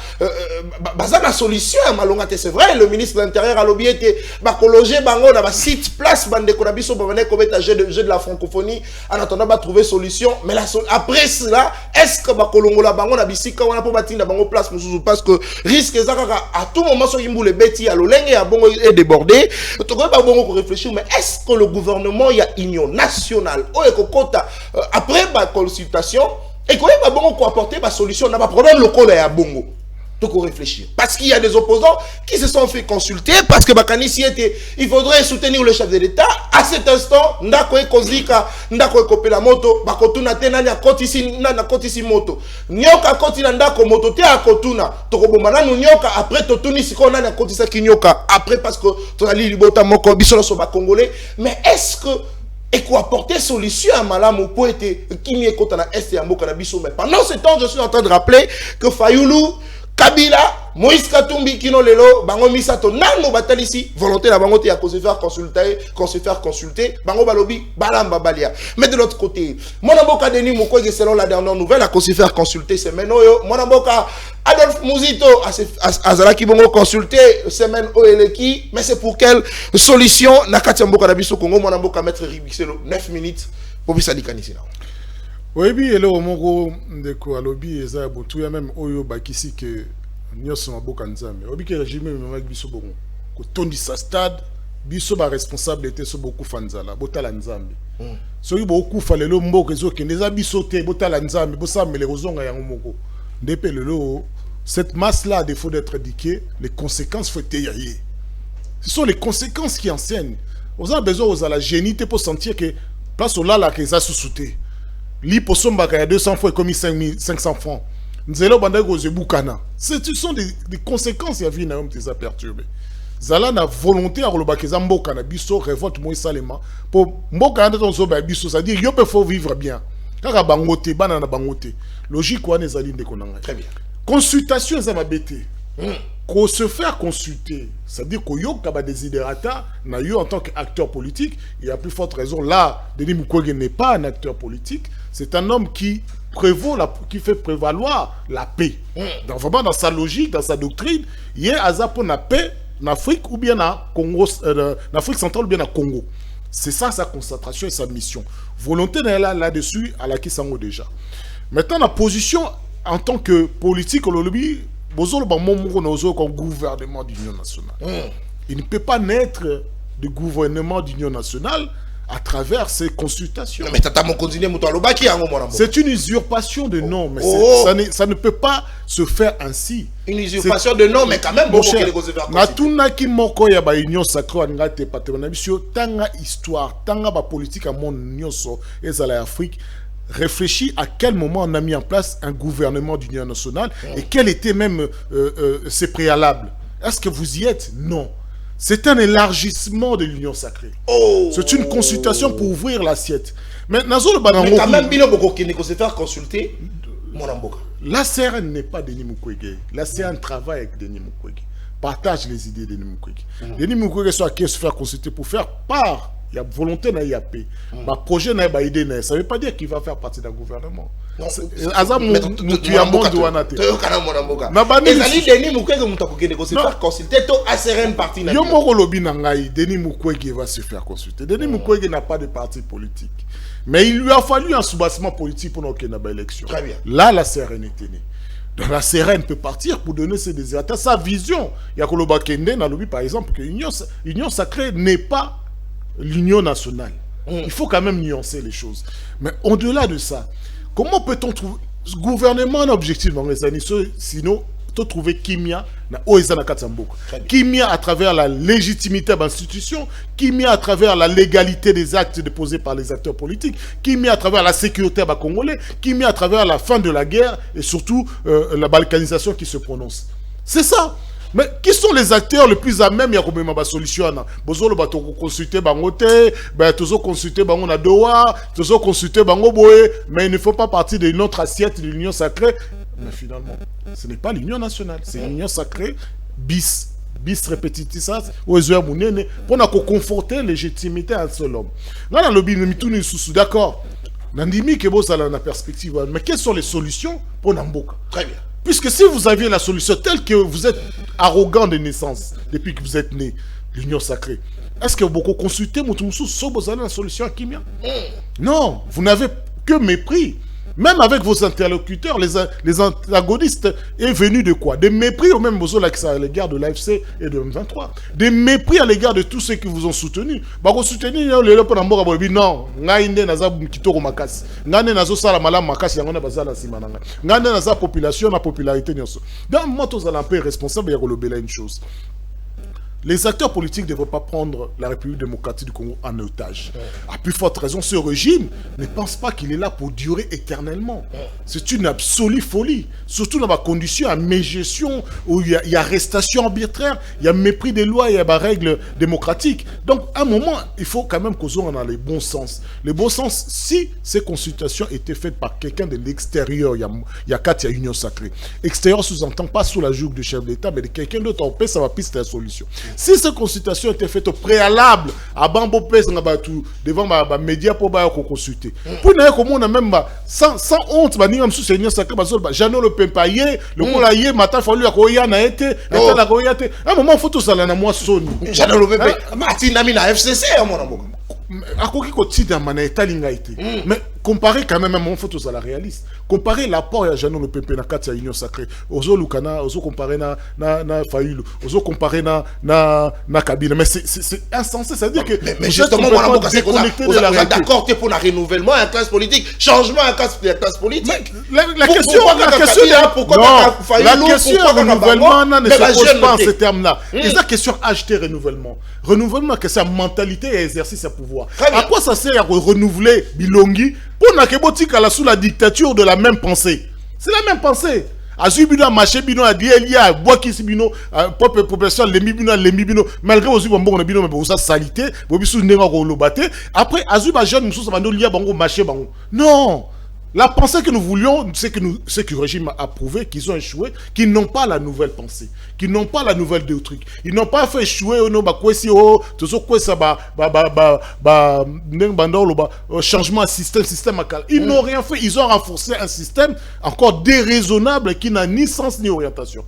la solution à Malonga, c'est vrai, le ministre de l'Intérieur a lobby été loger bango dans site place bande konabiso pour venir commettre jeu de la francophonie en attendant de trouver solution, mais après cela est-ce que bakolongola bango na bisika wana pour batinda bango place parce que risque à tout moment so Mboule Beti à l'olenge à bongo est débordé, to ko ba bongo ko réfléchir, mais est-ce que le gouvernement il y a union nationale o ekokota après ba consultation et qu'on va bon apporter ma solution n'a pas problème local à bongo tout qu'on réfléchir parce qu'il y a des opposants qui se sont fait consulter parce que Bakanisi était il faudrait soutenir le chef de l'État à cet instant ndako ekozika ndako ekopela moto bakotuna tena nya kotisi na kotisi moto nyoka koti na ndako moto te akotuna tokobomana nyoka après totuni siko na kotisa kinyoka après parce que tozali libota moko bisolo so ba congolais, mais est-ce que et quoi apporter solution à Malamou pour être qui n'y est contre la Est et à Mokanabiso. Mais pendant ce temps, je suis en train de rappeler que Fayoulou, Kabila, Moïse Katumbi, Kino Lelo, Bango Misato, Nano Batal ici, volonté la Bango à se faire consulter, Bango Balobi, Balamba Balia. Mais de l'autre côté, Monaboka Denis Moukoye, selon la dernière nouvelle, à se faire consulter, c'est Menoyo, Monaboka Adolphe Mouzito, Azala qui vont consulter, semaine Oeleki, mais c'est pour quelle solution, Nakati Mboka Nabiso Congo, Monaboka mettre Ribixelo, 9 minutes, pour Bissali Kanisina. Oui, et là, au Mongo, de quoi, lobby, et ça, tout y a même Oyo Bakisi que nous sommes à Bokanzame. Obi que le régime est avec Bisso Bongo. Quand on dit ça, stade, Bisso ba responsabilité sur beaucoup Fanzala, Botala Nzambe. So y beaucoup fallait le mot que qui les a bissoté, Botala Nzambe, Bossa mais les raisons à Yangomogo. Depuis le lot, cette masse-là, à défaut d'être éduquée, les conséquences faut tailler. Ce sont les conséquences qui enseignent. On a besoin aux la génité pour sentir que place au là là qu'ils a sous-souté. Li posomba il y a 200 fois commis 500 francs. Nzelo bandago zebukana. Ce sont des conséquences y a vu naom t'es perturbé. Zala na volonté à relobakeza mboka na biso révolte moi salema pour mboka na ton soba biso, c'est-à-dire yo peut faut vivre bien. Kaka bangote bana na bangote. Logique wana ezali ndeko nanga. Très bien. Consultation za mabete. Qu'on se faire consulter, c'est-à-dire qu'on y a des desiderata, en tant qu'acteur politique, il y a plus forte raison. Là, Denis Mukwege n'est pas un acteur politique, c'est un homme qui qui fait prévaloir la paix. Vraiment dans sa logique, dans sa doctrine, il y a un pour la paix en Afrique ou bien en Congo, en Afrique centrale ou bien en Congo. C'est ça sa concentration et sa mission. Volonté là-dessus, à la qui s'en déjà. Maintenant, la position en tant que politique, on le dit, comme gouvernement d'union nationale. Il ne peut pas naître de gouvernement d'union nationale à travers ces consultations. C'est une usurpation de nom, mais ça ne peut pas se faire ainsi. Une usurpation de nom, mais quand même beaucoup de union sacrée tanga histoire, tanga politique à mon union et à l'Afrique. Réfléchis à quel moment on a mis en place un gouvernement d'union nationale et quels étaient même ses préalables. Est-ce que vous y êtes? Non. C'est un élargissement de l'union sacrée. C'est une consultation pour ouvrir l'assiette. Mais quand même, il faut se faire consulter. La CRN n'est pas Denis Mukwege. La CRN travaille avec Denis Mukwege. Partage les idées de Denis Mukwege. Denis Mukwege soit qui se faire consulter pour faire part. Il y a volonté na IAP. Ma projet na idée na. Ça veut pas dire qu'il va faire partie d'un gouvernement. Azam tu as monde wanate. Ezali Denis Mukwege mutakokende consulter consulter to ACRN parti na. Yo moko lobi na ngai Denis Mukwege va se faire consulter. Denis Mukwege n'a pas de parti politique. Mais il lui a fallu un soubassement politique pour qu'il y ait une élection. Très bien. Là, la CRN était née. Donc la CRN peut partir pour donner ses désirs, sa vision. Il y a Koloba Kende dans le par exemple, que l'union sacrée n'est pas l'union nationale. Il faut quand même nuancer les choses. Mais au-delà de ça, comment peut-on trouver ce gouvernement un objectif dans les années, sinon trouver Kimia Kimia à travers la légitimité de l'institution, Kimia à travers la légalité des actes déposés par les acteurs politiques, Kimia à travers la sécurité à Congolais, Kimia à travers la fin de la guerre et surtout la balkanisation qui se prononce. C'est ça. Mais qui sont les acteurs les plus à même à la solution? Bozolo ba consulter bangote, ba tozo consulter bango na Doha, tozo consulter bango boé, mais il ne faut pas partir de notre assiette de l'union sacrée. Mais finalement, ce n'est pas l'union nationale, c'est l'union sacrée bis répétitif ça aux heures mounene pour na conforter la légitimité à un seul homme. Là le lobby mituni sous d'accord. Nandimi que bossa la perspective, mais quelles sont les solutions pour Namboka? Très bien. Puisque si vous aviez la solution telle que vous êtes arrogant de naissance depuis que vous êtes né, l'union sacrée, est-ce que vous consultez Moutoumsou sur la solution à Kimia? Non, vous n'avez que mépris. Même avec vos interlocuteurs, les antagonistes, est venu de quoi? Des mépris au même besoin à l'égard de l'AFC et de M23. Des mépris à l'égard de tous ceux qui vous ont soutenu. Bah, vous soutenez, non, la population, la popularité. Dans moi, tous allons être responsables et une chose. Les acteurs politiques ne devraient pas prendre la République démocratique du Congo en otage. À plus forte raison, ce régime ne pense pas qu'il est là pour durer éternellement. C'est une absolue folie. Surtout dans ma condition à mégestion, où il y a arrestation arbitraire, il y a mépris des lois, il y a des règles démocratiques. Donc, à un moment, il faut quand même qu'on soit dans le bon sens. Le bon sens, si ces consultations étaient faites par quelqu'un de l'extérieur, il y a quatre, il y a union sacrée. Extérieur sous-entend pas sous la joue du chef d'État, mais de quelqu'un d'autre, on peut, ça va piste la solution. Si ces consultations étaient faites au préalable, à Bambo Pes, devant les médias pour consulter. Pour nous, comme on a même sans honte, nous sommes sous Seigneur sacré, Jeannot le Pempaye, le Moulaye, Mata fallu à Koya n'a été, à un moment, il faut tout ça, là, moi, sonne. Jeannot le Pempaye, Martin Namina FCC, à mon amour. À quoi qu'il y a mais comparez quand même, il faut tout ça la réaliste. Comparez l'apport à Jeannot le Pepe na kati ya union sacrée. Ozo Lukana, ozo comparer na Fayulu, ozo comparer na Kabila. Mais c'est insensé, ça veut dire que mais justement moi on est d'accord pour le renouvellement à classe politique, changement à classe politique. La question renouvellement ne se pose pas en ces termes-là. C'est la question acheter renouvellement. Renouvellement que c'est mentalité et exercice à pouvoir. À quoi ça sert à renouveler Bilongi pour n'akébotika la sous la dictature de la même pensée? C'est la même pensée. Azubino marché bino a dit il y a bois qui bino peuple population les bino malgré aussi bon bino mais ça salité bobisu nenga ko lobate après azuba jeune muso ça lié bango marché bango. Non. La pensée que nous voulions, c'est que le régime a prouvé qu'ils ont échoué, qu'ils n'ont pas la nouvelle pensée, qu'ils n'ont pas la nouvelle de truc. Ils n'ont pas fait échouer changement de système à cal. Ils n'ont rien fait, ils ont renforcé un système encore déraisonnable qui n'a ni sens ni orientation.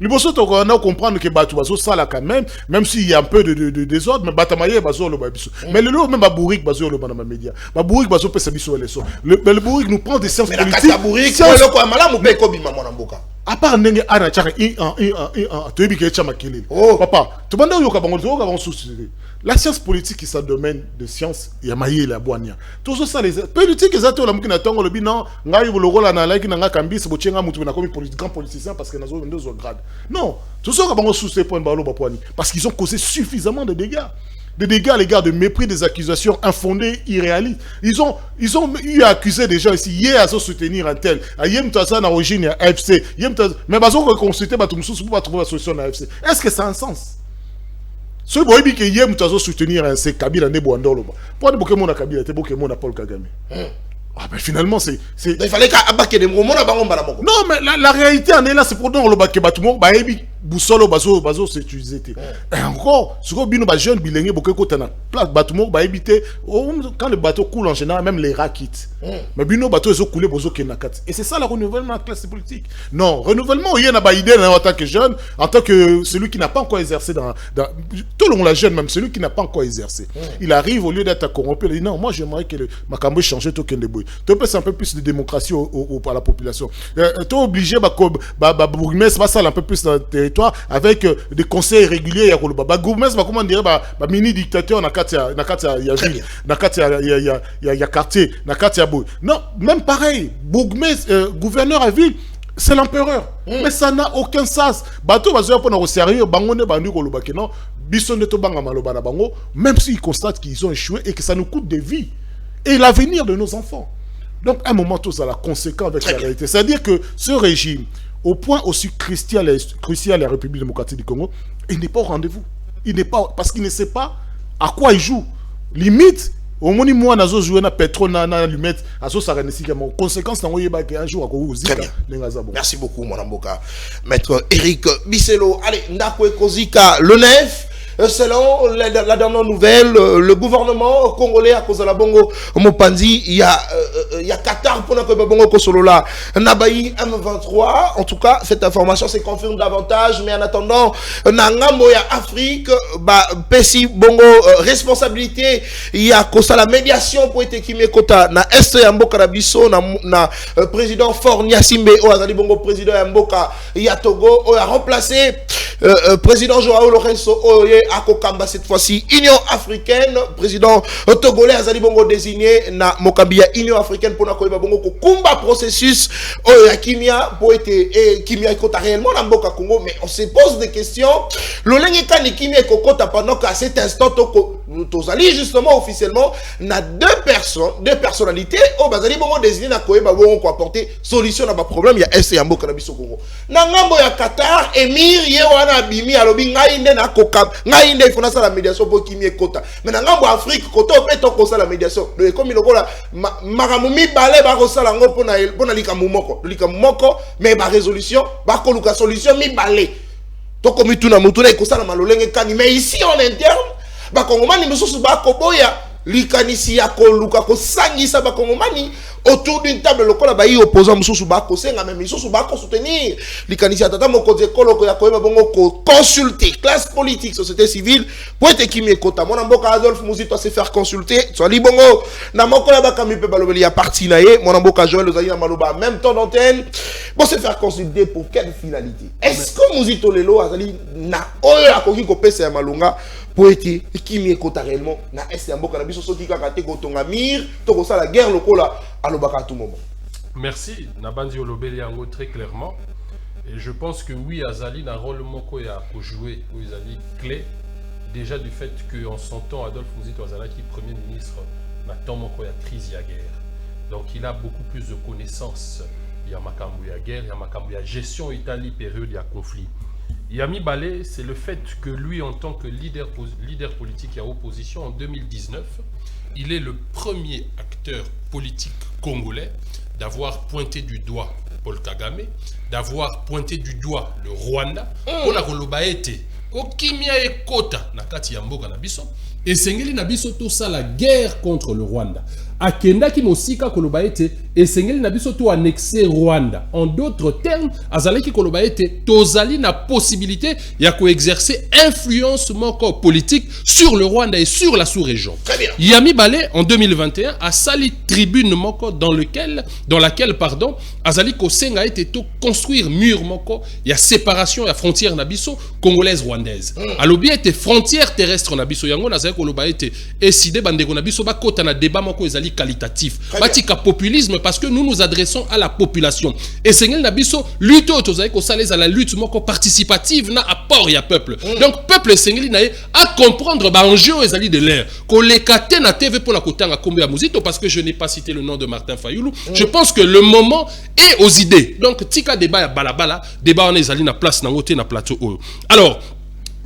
Il faut comprendre que Batou Bazo ça là quand même s'il y a un peu de désordre, mais Batamaye Bazo le Babiso. Mais le lot même Babourik Bazo le Banama Média. Babourik Bazo peut s'abisso les sons. Le Babourik nous prend des séances politiques. Mais la Babourik, le quoi malam ou bien kobi maman Mboka. À part Nenge Ana Tchaka tu es chama Kili. Oh papa, tu bandes yoka bango yoka bango souci. La science politique qui est un domaine de science, il y a maillé la boania. Tout ça, les politiques, ils ont dit que le bilan, il le rôle à la qui n'a qu'un bis, c'est comme grand politicien parce qu'ils ont deux grades. Non, tout ça, on sous ces points de parce qu'ils ont causé suffisamment de dégâts. Des dégâts à l'égard de mépris, des accusations infondées, irréalistes. Ils ont eu à accuser des gens ici, hier à se soutenir un tel. Hier, ça n'a origine à AFC. Mais ils ont consulté pour trouver la solution à AFC. Est-ce que ça a un sens? Ce boy qui est soutenir un Kabila ne Boandolo. Pour ne pas que mon Kabila était beaucoup mon Paul Kagame. Ah ben finalement, c'est... Il fallait qu'abaké des moments là-bas, on va. Non, mais la réalité en est là, c'est pourtant le baké batoumo, bah ebi boussolo bazo c'est utilisé. Et encore, ce que bino ba jeune bilingue beaucoup côté na place batoumo ba ebité quand le bateau coule en général même les rats quittent. Mais bino bateau ils ont coulé bozo kenakat. Et c'est ça le renouvellement de la classe politique. Non, renouvellement il y a ba idée en tant que jeune, en tant que celui qui n'a pas encore exercé dans tout le monde la jeune même celui qui n'a pas encore exercé. Il arrive au lieu d'être corrompu, il dit non, moi j'aimerais que ma cambo change tout ken de boy. Tu peux un peu plus de démocratie à la population. Tu es obligé bourgmestre va ça un peu plus dans le territoire avec des conseils réguliers ya koloba. Bourgmestre va comment dire mini dictateur na katia ya ville, na katia ya quartier, na katia boy. Non, même pareil, bourgmestre gouverneur à ville c'est l'empereur. Mais ça n'a aucun sens. Bateau va se prendre au sérieux, bangone bandu koloba que non, bison de to banga maloba na bango, même s'ils constatent qu'ils ont échoué et que ça nous coûte des vies et l'avenir de nos enfants. Donc, à un moment, tout ça, la conséquence avec la réalité. C'est-à-dire que ce régime, au point aussi crucial à la République démocratique du Congo, il n'est pas au rendez-vous. Il n'est pas, parce qu'il ne sait pas à quoi il joue. Limite, au moins, moi, je joue na pétrole, na limite, à ce ça renaisit comme conséquence, un jour, à vous merci beaucoup, mon amboka. Maître Eric Bisselo. Allez, Ndakwe Kozika, le 9. Selon la dernière nouvelle, le gouvernement congolais à cause de la Bongo Mopandi, il y a Qatar pour la Bongo Kosolola, Nabaï M23. En tout cas, cette information se confirme davantage, mais en attendant, Nangambo ya Afrique, Pessi Bongo responsabilité, il y a Kosa la médiation pour être Kimé Kota na Est Yamboka Rabiso na président Fort Nyasimbe Oazali Bongo président Yamboka Yatogo a remplacé président Joao Lorenzo à Kokamba cette fois-ci Union africaine président togolais Azali Bongo désigné na Mokambia Union africaine pour na koyeba bongo ko kumba processus ya kimia pour être kimia ikota réellement na mboka Congo. Mais on se pose des questions lolenge kani kimia kokota pendant qu'à cet instant tozali justement officiellement na deux personnalités au bazali bongo désigné na koyeba bongo ko apporter solution na ba problème ya est ya mboka na biso Congo na ngambo ya Qatar émir ye wana bimi alobi ngai nde na kokab ngai nde fona la médiation pour kimie kota mais na ngambo Afrique koto peto ko la médiation le comme lokola makamumi balé ba ko sala ngo pona likamu moko mais ba résolution ba ko luka solution mi balé to komi tuna mutuna ko sala malolenge kani mais ici en interne ba kongomani mususu ba ko boya likanisi ya ko luka ko sangisa ba kongomani autour d'une table lokola ba yi opposant mususu ba ko senga même mususu ba ko soutenir likanisi ya tata moko de koloko ya ko yeba bongo ko consulter classe politique société civile pour être kimi kota mona mboka Adolphe Muzito se faire consulter so li bongo na moko la ba kami pe balobeli ya parti na ye mona mboka Joël Ozali na maloba même temps d'antenne pour se faire consulter pour quelle finalité est-ce que Muzito lelo azali na oyo akoki ko pesa ya malunga pour être qui écoute réellement na est ya mboka na biso soki kaka te ko tonga mir to ko sala guerre lokola alobaka à tout moment. Merci Nabandi Olobeli yango très clairement et je pense que oui Azali na rôle moko ya ko jouer ou Azali clé déjà du fait que en son temps Adolphe Muzito Azalaki premier ministre na temps moko ya crise ya guerre donc il a beaucoup plus de connaissances ya makambo ya guerre ya makambo ya gestion Italie période ya conflit. Yami Balé, c'est le fait que lui, en tant que leader politique à opposition en 2019, il est le premier acteur politique congolais d'avoir pointé du doigt Paul Kagame, d'avoir pointé du doigt le Rwanda, pour la Kolobaete, Okimia et Kota, Nakati Yamboka Nabiso, et Sengeli Nabiso, tout ça, la guerre contre le Rwanda. Akenda ki mosika kolobaete et Sengeli Nabiso to annexé Rwanda. En d'autres termes, azalaki kolobaete tozali na possibilité ya ko exercer influence moko politique sur le Rwanda et sur la sous-région. Très bien. Yami Balé en 2021 a sali tribune moko dans laquelle azali ko senga a été to construire mur moko ya séparation ya frontière nabiso congolaise rwandaise. Alobi était frontière terrestre nabiso yango nazali kolobaete eside bandeko nabiso ba kota na débat moko ezali qualitatif. Batika populisme parce que nous nous adressons à la population. Et Seigneur Nabiso, lutte à la lutte participative na apport ya peuple. Donc peuple Seigneur Naye à comprendre enjeu ezali de l'air. Ko lekate na TV pour la kotanga kombe ya muzito parce que je n'ai pas cité le nom de Martin Fayoulou. Je pense que le moment est aux idées. Donc tika débat ya balabala, débat on ezali na place na ngote na plateau. Alors,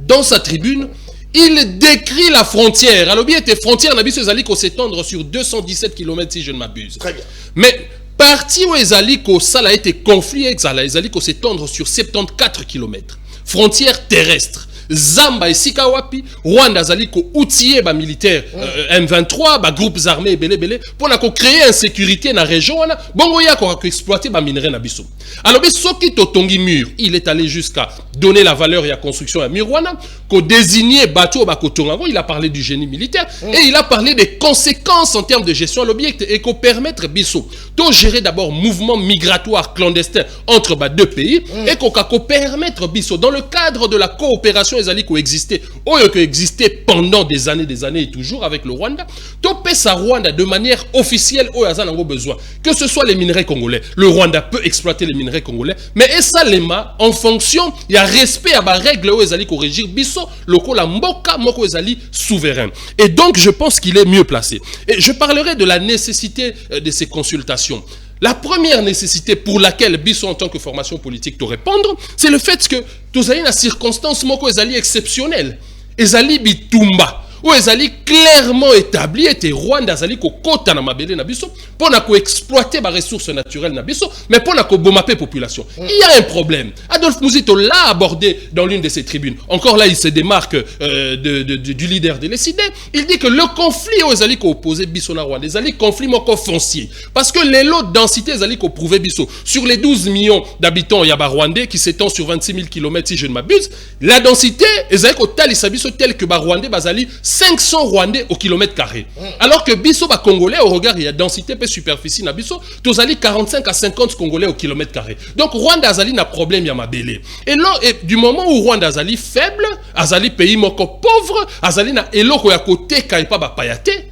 dans sa tribune, il décrit la frontière. Alors, bien, frontière, Nabiso Ezali ko s'étendre sur 217 km si je ne m'abuse. Très bien. Mais partie où Ezali ko ça a été conflit, Ezali ko s'étendre sur 74 km. Frontière terrestre. Zamba et Sikawapi, Rwanda zali ko outillé ba militaire M23, ba groupes armés belé pour na ko créer insécurité na région wana, bongo ya ko exploiter ba minerai na biso. Alors biso ki totongi mur, il est allé jusqu'à donner la valeur et la construction à mur wana, ko désigner bateau ba ko tongango, il a parlé du génie militaire et il a parlé des conséquences en termes de gestion de l'objectif et ko permettre biso to gérer d'abord mouvement migratoire clandestin entre ba deux pays et ko permettre biso dans le cadre de la coopération ezali coexister oyo que existait pendant des années et toujours avec le Rwanda topé sa Rwanda de manière officielle oyo azana ngo besoin que ce soit les minerais congolais le Rwanda peut exploiter les minerais congolais mais esalema en fonction il y a respect à ba règle oyo ezali ko régir biso lokola mboka moko ezali souverain et donc je pense qu'il est mieux placé et je parlerai de la nécessité de ces consultations. La première nécessité pour laquelle Bisso en tant que formation politique te répondre, c'est le fait que tu as une circonstance moko ezali exceptionnelle. Ezali bitumba. Ou ezali clairement établi et Rwanda ezali ko kota na mabele na biso pour na ko exploiter ba ressources naturelles na biso mais pour na ko bomaper population. Il y a un problème. Adolphe Muzito l'a abordé dans l'une de ses tribunes. Encore là il se démarque du leader de l'ECD. Il dit que le conflit aux ezali ko opposé biso na Rwanda ezali conflit moko foncier parce que les lots de densité ezali ko prouver biso sur les 12 millions d'habitants ya ba Rwandais qui s'étend sur 26 000 km si je ne m'abuse, la densité ezali ko talisa biso tel que ba Rwandais bazali 500 Rwandais au kilomètre carré. Alors que biso ba Congolais au regard il y a densité pe superficie na biso, tozali 45 à 50 Congolais au kilomètre carré. Donc Rwanda azali na problème ya mabele. Et là du moment où Rwanda azali faible, azali pays moko pauvre, azali na eloko ya kote ka pa ba payate.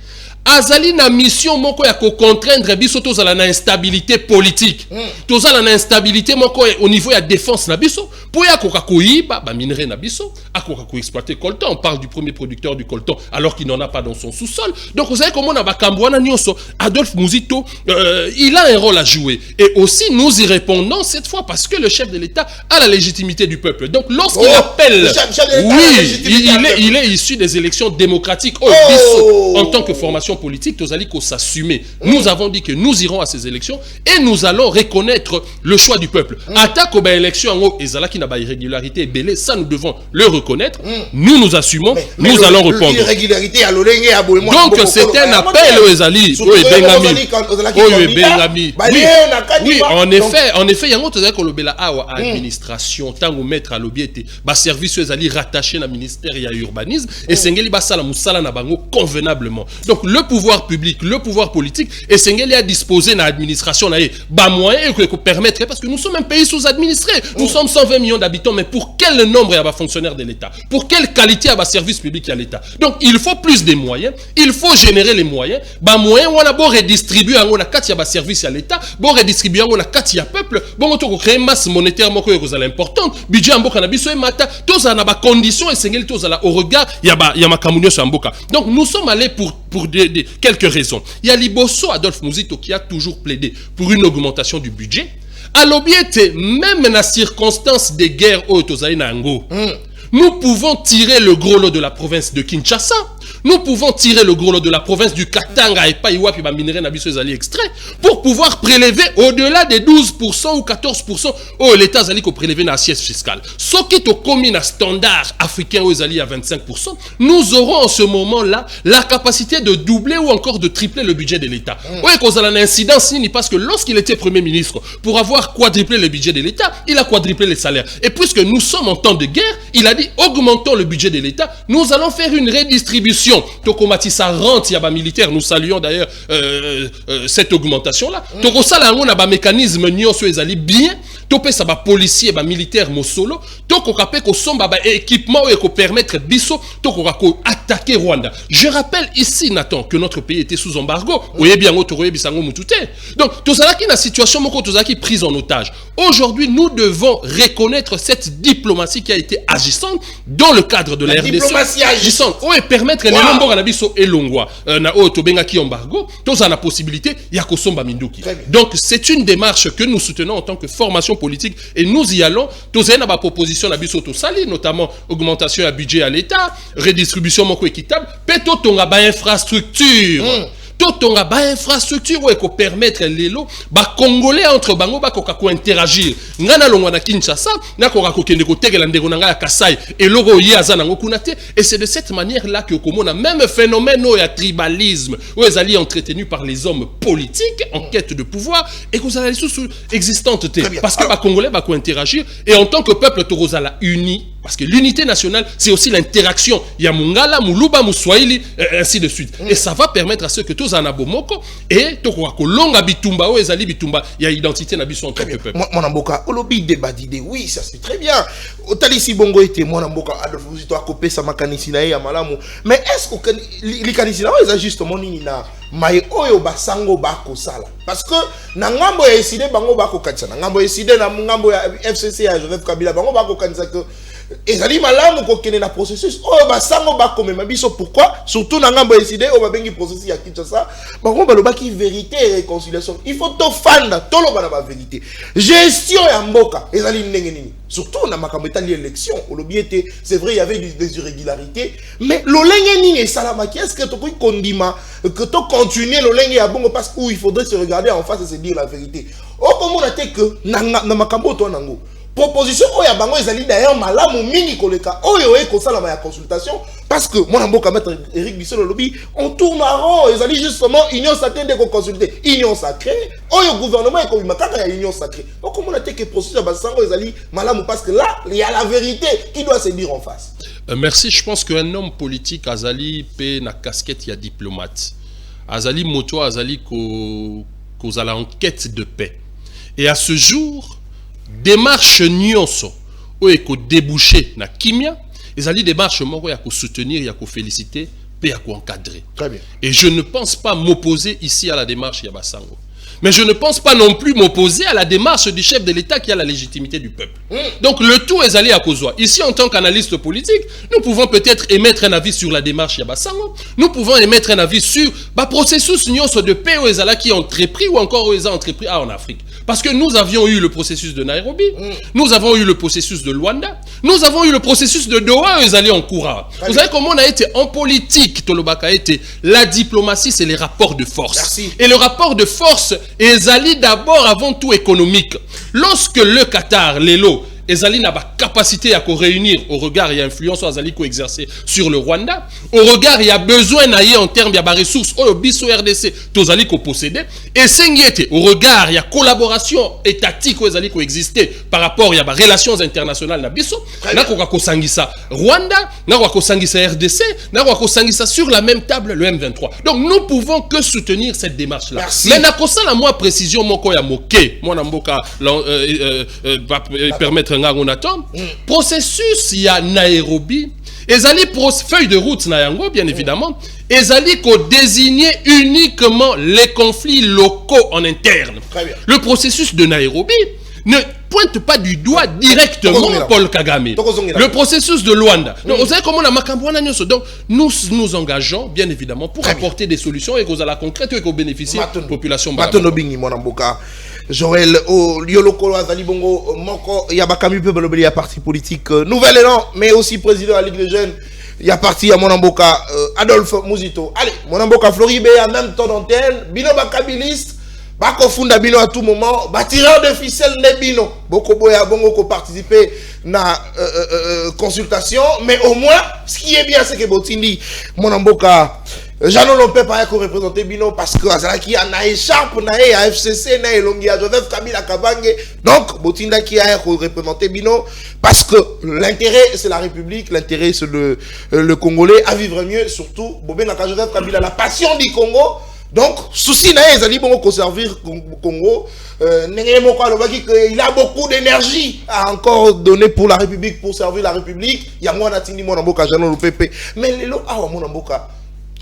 Azali na mission moko ya ko contraindre biso tozala na instabilité politique. Tozala na instabilité moko au niveau ya défense na biso pour ya ko koyiba ba minerai na biso, akoka ko exploiter coltan. On parle du premier producteur du coltan alors qu'il n'en a pas dans son sous-sol. Donc vous savez comment on a bakambwana nyonso Adolphe Muzito il a un rôle à jouer et aussi nous y répondons cette fois parce que le chef de l'État a la légitimité du peuple. Donc lorsqu'il appelle il est issu des élections démocratiques biso en tant que formation politique, Tozali ko s'assumer. Nous avons dit que nous irons à ces élections et nous allons reconnaître le choix du peuple. Attaque aux élections en ezala qui n'a pas irrégularité belé, ça nous devons le reconnaître. Nous assumons, nous allons répondre. Donc c'est un appel aux ezali, aux Bengami. Oui, en effet, yango tozali ko lobela awa administration tango mettre à l'obiété, ba service aux ezali rattaché na ministère ya urbanisme et sengeli basala musala na bango convenablement. Donc le pouvoir public, le pouvoir politique, et Sengeli a disposé dans l'administration, bah moyen que permettre, parce que nous sommes un pays sous-administré. Nous sommes 120 millions d'habitants, mais pour quel nombre il y a fonctionnaires de l'État? Pour quelle qualité il y a service public à l'État? Donc il faut plus de moyens, il faut générer les moyens. Bah moyen, on a beau redistribuer en quatre il y a service à l'État, beau redistribuer en quatre il y a peuple, bon on peut créer masse monétaire moko importante, budget en boka na biso et mata, tous en a conditions et Sengeli tous au regard, il y a ma kamunyo sur mboka. Donc nous sommes allés pour quelques raisons. Il y a Liboso Adolphe Muzito qui a toujours plaidé pour une augmentation du budget. À l'objectif, même dans la circonstance des guerres au Tozaïnango, nous pouvons tirer le gros lot de la province de Kinshasa. Nous pouvons tirer le gros lot de la province du Katanga et Païwa et Minerai Nabiso Zali extrait pour pouvoir prélever au-delà des 12% ou 14% où l'État Zali ko prélever dans l'assiette fiscale. Ce qui est commis à standard africain où Zali à 25%, nous aurons en ce moment-là la capacité de doubler ou encore de tripler le budget de l'État. Oui, cause à l'incidence, parce que lorsqu'il était Premier ministre, pour avoir quadruplé le budget de l'État, il a quadruplé les salaires. Et puisque nous sommes en temps de guerre, il a dit augmentons le budget de l'État, nous allons faire une redistribution. Tokomati sa rente yaba militaire, nous saluons d'ailleurs cette augmentation là. Tokosala on a ba mécanisme nyonso ezali bien, topé sa ba policier ba militaire mosolo, tokokape ko somba ba équipement et ko permettre biso tokoko attaquer Rwanda. Je rappelle ici Nathan que notre pays était sous embargo. Oye bien otoroye bisango mutute. Donc tozalaki na situation moko tozalaki prise en otage. Aujourd'hui, nous devons reconnaître cette diplomatie qui a été agissante dans le cadre de la RDC. Diplomatie agissante. Oui, permettre les nombres à biso elongwa na o tobenga ki embargo, tous a la possibilité ya kosomba minduki. Donc c'est une démarche que nous soutenons en tant que formation politique et nous y allons. Tous les propositions na biso to sali, notamment augmentation à budget à l'État, redistribution moko équitable, peut-être tonga ba infrastructure. Totonga ba infrastructure ou eko permettre lelo ba congolais entre bango ba koka ko interagir ngana longwa na Kinshasa na koka ko kende ko tegela ndeko na nga ya Kasai et logo yaza nango kunate et c'est de cette manière là que komona même phénomène au ya tribalisme où les alliés entretenu par les hommes politiques en quête de pouvoir et que ça sous existante parce que ba congolais ba ko interagir et en tant que peuple torozala uni parce que l'unité nationale, c'est aussi l'interaction. Il y a Mungala, Muluba, Mouswahili, ainsi de suite. Et ça va permettre à ceux que tous en abomoko et Tokoko Longa Bitumba, ou Ezali Bitumba, il y a identité Nabiso en tant que peuple. Mon amboka, Olobi débat d'idées, oui, ça c'est très bien. Otali Bongo était mon amboka, Adolphe Mouzito a copé sa makanisina et Amalamu. Mais est-ce que les kanisina, ils ont justement nina mai oyo basango bako sala? Parce que na ngambo ya eside bango bako kanisa, na ngambo eside na ngambo ya FCC ya Joseph Kabila bango bako kanisa que ezali malamu ko kene na processus oyo basango bako mema biso. Pourquoi? Surtout na ngambo eside o babengi processus ya Kinshasa bango balobaki vérité et réconciliation. Il faut to fanda to loba na ba vérité. Gestion ya mboka ezali ndenge nini? Surtout na makambo etali élection olobi était c'est vrai il y avait des irrégularités mais lolenge nini et salamaki est-ce que to ko kondima que to continuer lolenge ya bongo parce que il faudrait se regarder en face et se dire la vérité. O comme on a dit que na makambo to nango proposition oya bango ezali d'ailleurs malamu mingi koleka oyo eko sala ma consultation parce que mon amboka maître Eric Bissolo lobby on tourne en rond ezali justement union sacrée de consulter union sacrée oyo gouvernement eko bimakaka ya union sacrée. Donc comment on a dit que processus basango ezali malamu parce que là il y a la vérité qui doit se dire en face. Merci, je pense qu'un homme politique azali pe na casquette ya diplomate. Azali moto azali ko zala en quête de paix. Et à ce jour démarche nyonso ou eko déboucher na kimia ezali démarche moko ya ko soutenir ya ko féliciter pe ya ko encadrer. Très bien. Et je ne pense pas m'opposer ici à la démarche ya Basango. Mais je ne pense pas non plus m'opposer à la démarche du chef de l'État qui a la légitimité du peuple. Donc le tout est allé à Kozwa. Ici, en tant qu'analyste politique, nous pouvons peut-être émettre un avis sur la démarche Yabasango. Nous pouvons émettre un avis sur le processus de paix aux Ezala qui ont entrepris ou encore aux Ezala entrepris en Afrique. Parce que nous avions eu le processus de Nairobi, nous avons eu le processus de Luanda, nous avons eu le processus de Doha aux Ezala en courant. Vous savez comment on a été en politique, Tolobaka a été la diplomatie, c'est les rapports de force. Merci. Et le rapport de force ezali d'abord avant tout économique. Lorsque le Qatar, l'ELO, ezali n'a pas capacité à réunir au regard et influence ou ezali exercer sur le Rwanda, au regard il y a besoin d'ailleurs en termes de ressources au biso RDC tozali ko posséder et singiete au regard il y a collaboration étatique ou ezali ko exister par rapport il y a relations internationales na biso na ko sangisa Rwanda na ko sangisa RDC na ko sangisa sur la même table le M23. Donc nous pouvons que soutenir cette démarche là. Merci. Mais na ko sala moi précision moko ya moke moi na mboka va permettre processus il y a Nairobi ezali feuille de route na yango bien évidemment ezali ko désigner uniquement les conflits locaux en interne. Le processus de Nairobi ne pointe pas du doigt directement Paul Kagame. Le processus de Luanda. Donc, vous savez comment on a Makambouana. Donc, nous nous engageons, bien évidemment, pour apporter des solutions et qu'on a la concrète et qu'on bénéficie de la population. Joël, Lioloko, Azali Bongo, Moko, Yabakami Peuple, il y a parti politique Nouvel Élan, mais aussi président de la Ligue des Jeunes. Il y a parti à Monamboka, Adolphe Mouzito. Allez, Monamboka Floribé, en même temps d'antenne, Bino Bakabiliste. Bako funda bino à tout moment, tireur de ficelle ne bino. Boko boya bongo ko participer na consultation, mais au moins ce qui est bien c'est que Botindi mon amboka Jean Lopé pas ko représenter bino parce que azalaki na écharpe na ya FCC na elongi ya Joseph Kabila Kabange. Donc Botinda qui a ko représenter bino parce que l'intérêt c'est la République, l'intérêt c'est le Congolais à vivre mieux, surtout Bobé na Joseph Kabila la passion du Congo. Donc, souci naïe, ils allaient conserver Congo. Il a beaucoup d'énergie à encore donner pour la République, pour servir la République. Il y a moi natini mon amboka Jean Lopé. Mais les lots ah mon amboka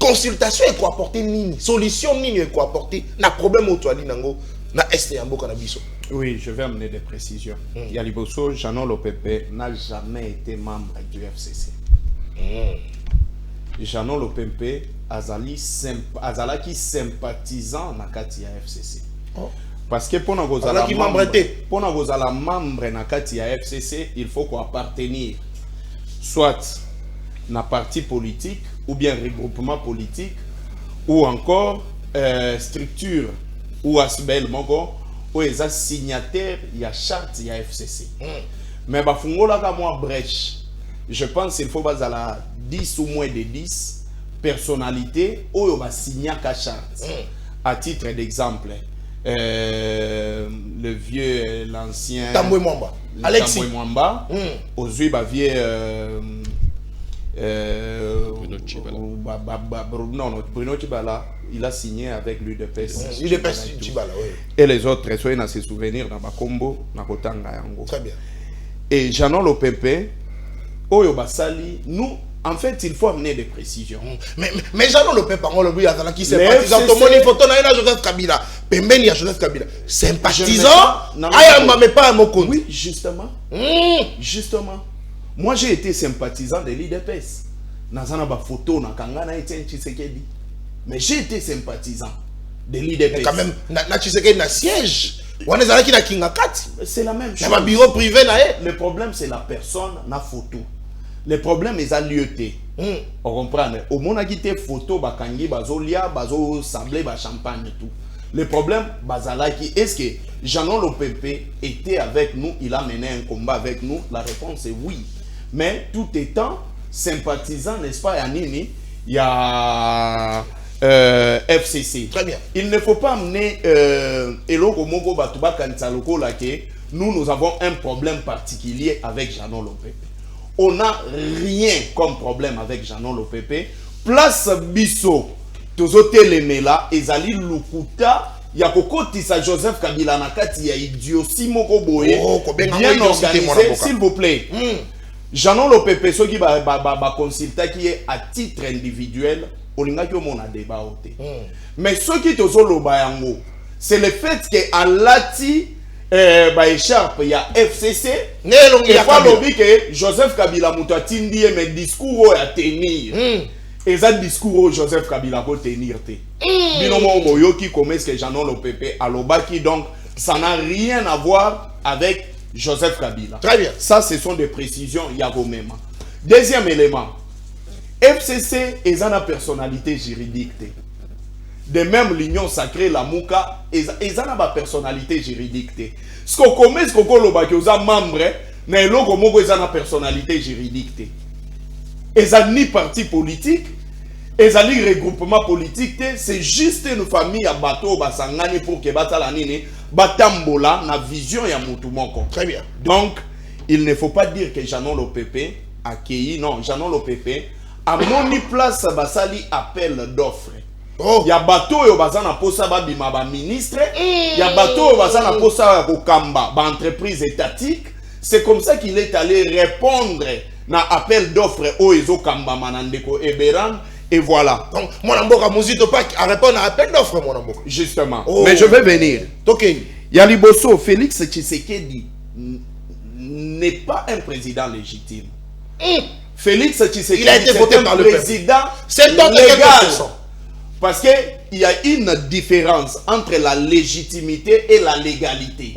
consultation et quoi apporter nini, solution nini et quoi apporter. Na problème au toali nango na este amboka na biso. Oui, je vais amener des précisions. Yaliboso Jean Lopé n'a jamais été membre du FCC. Jean Lopé azalaki sympathisant na kati ya FCC. Parce que pour nous la membre na kati ya FCC, il faut qu'on appartenir soit na parti politique ou bien regroupement politique ou encore structure ou asbel moko ou les signataires ya charte ya FCC. Mais bafungola ka moi brèche. Je pense qu'il faut bazala 10 ou moins de 10 personnalités ou va signer ka charte. À titre d'exemple, le vieux, l'ancien Tambwe Mwamba, Alexis Tambwe Mwamba, aujourd'hui vieux Bruno Chibala, il a signé avec l'UDPS. l'UDPS Chibala, oui. Et les autres, soyez dans ses souvenirs dans Bakombo, dans Kotanga Yango. Très bien. Et Janon Lopepe, Oyo Basali, nous, en fait, il faut amener des précisions. Mais Janon Lopepe, qui sympathisant, tout le monde, il faut tourner à Joseph Kabila. Pembeni à Joseph Kabila. Sympathisant, mais pas un mot contre. Oui, justement. Justement. Moi, j'ai été sympathisant de l'IDPS. Nazana ba photo na kangana Etienne Tshisekedi. Mais j'ai été sympathisant de l'IDPS. Mais quand même, na Tshisekedi na siège. C'est la même chose. Il y a un bureau privé. Le problème, c'est la personne, la photo. Le problème, c'est l'IET. On comprend. Au moment où il photo, bakangi, bazolia, bazo sablé, ba champagne et tout. Le problème, bazalaki, est-ce que Janon Lopepe était avec nous, il a mené un combat avec nous? La réponse est oui. Mais tout étant sympathisant, n'est-ce pas, Yanini, il y a FCC. Très bien. Il ne faut pas amener nous avons un problème particulier avec Janon Lopepe. On n'a rien comme problème avec Janon Lopepe. Place Bisso, Tozotelemela, Ezali Lukuta, Yakokotisa Joseph Kabila Nakati, ya idiosi moko boye, bien organisé, s'il vous plaît. Janon Lopepe, ceux qui va consulter qui est à titre individuel, olinga ki omona débat ote. Mais ceux qui tozolo bayango, c'est le fait que alati ba écharpe ya FCC et pas lobby que Joseph Kabila muto atindi mais discours à tenir. Et ça discours Joseph Kabila ko tenir te. Binomo moyoki comme est-ce que Janon Lopepe alobaki, donc ça n'a rien à voir avec Joseph Kabila. Très bien. Ça, ce sont des précisions Yagomema. Deuxième élément, FCC est une personnalité juridique. De même, l'Union sacrée, la Mouka, est une personnalité juridique. Ce qu'on commet, ce qu'on a des membres, n'est une personnalité juridique. Ils n'ont ni parti politique, ils n'ont ni regroupement politique, c'est juste une famille à bateau, basangani pour que batalanine, batambola, na vision ya mutumoko. Très bien. Donc, il ne faut pas dire que Janon Lopepe a accueilli, non, Janon Lopepe a moni place basali appel d'offres. Il y a bateau yo bazana posa ba bima ba ministre, il y a bateau yo bazana posa ko kamba ba entreprise étatique. C'est comme ça qu'il est allé répondre na appel d'offres au ezo kamba manandeko Eberan. Et voilà. Donc, mon amboka Mouzito pas à répondre à appel d'offres, mon amboka. Justement. Mais je vais venir. Ok. Yaliboso, Félix Tshisekedi n'est pas un président légitime. Félix Tshisekedi, il a été voté par le président légal. Parce qu'il y a une différence entre la légitimité et la légalité.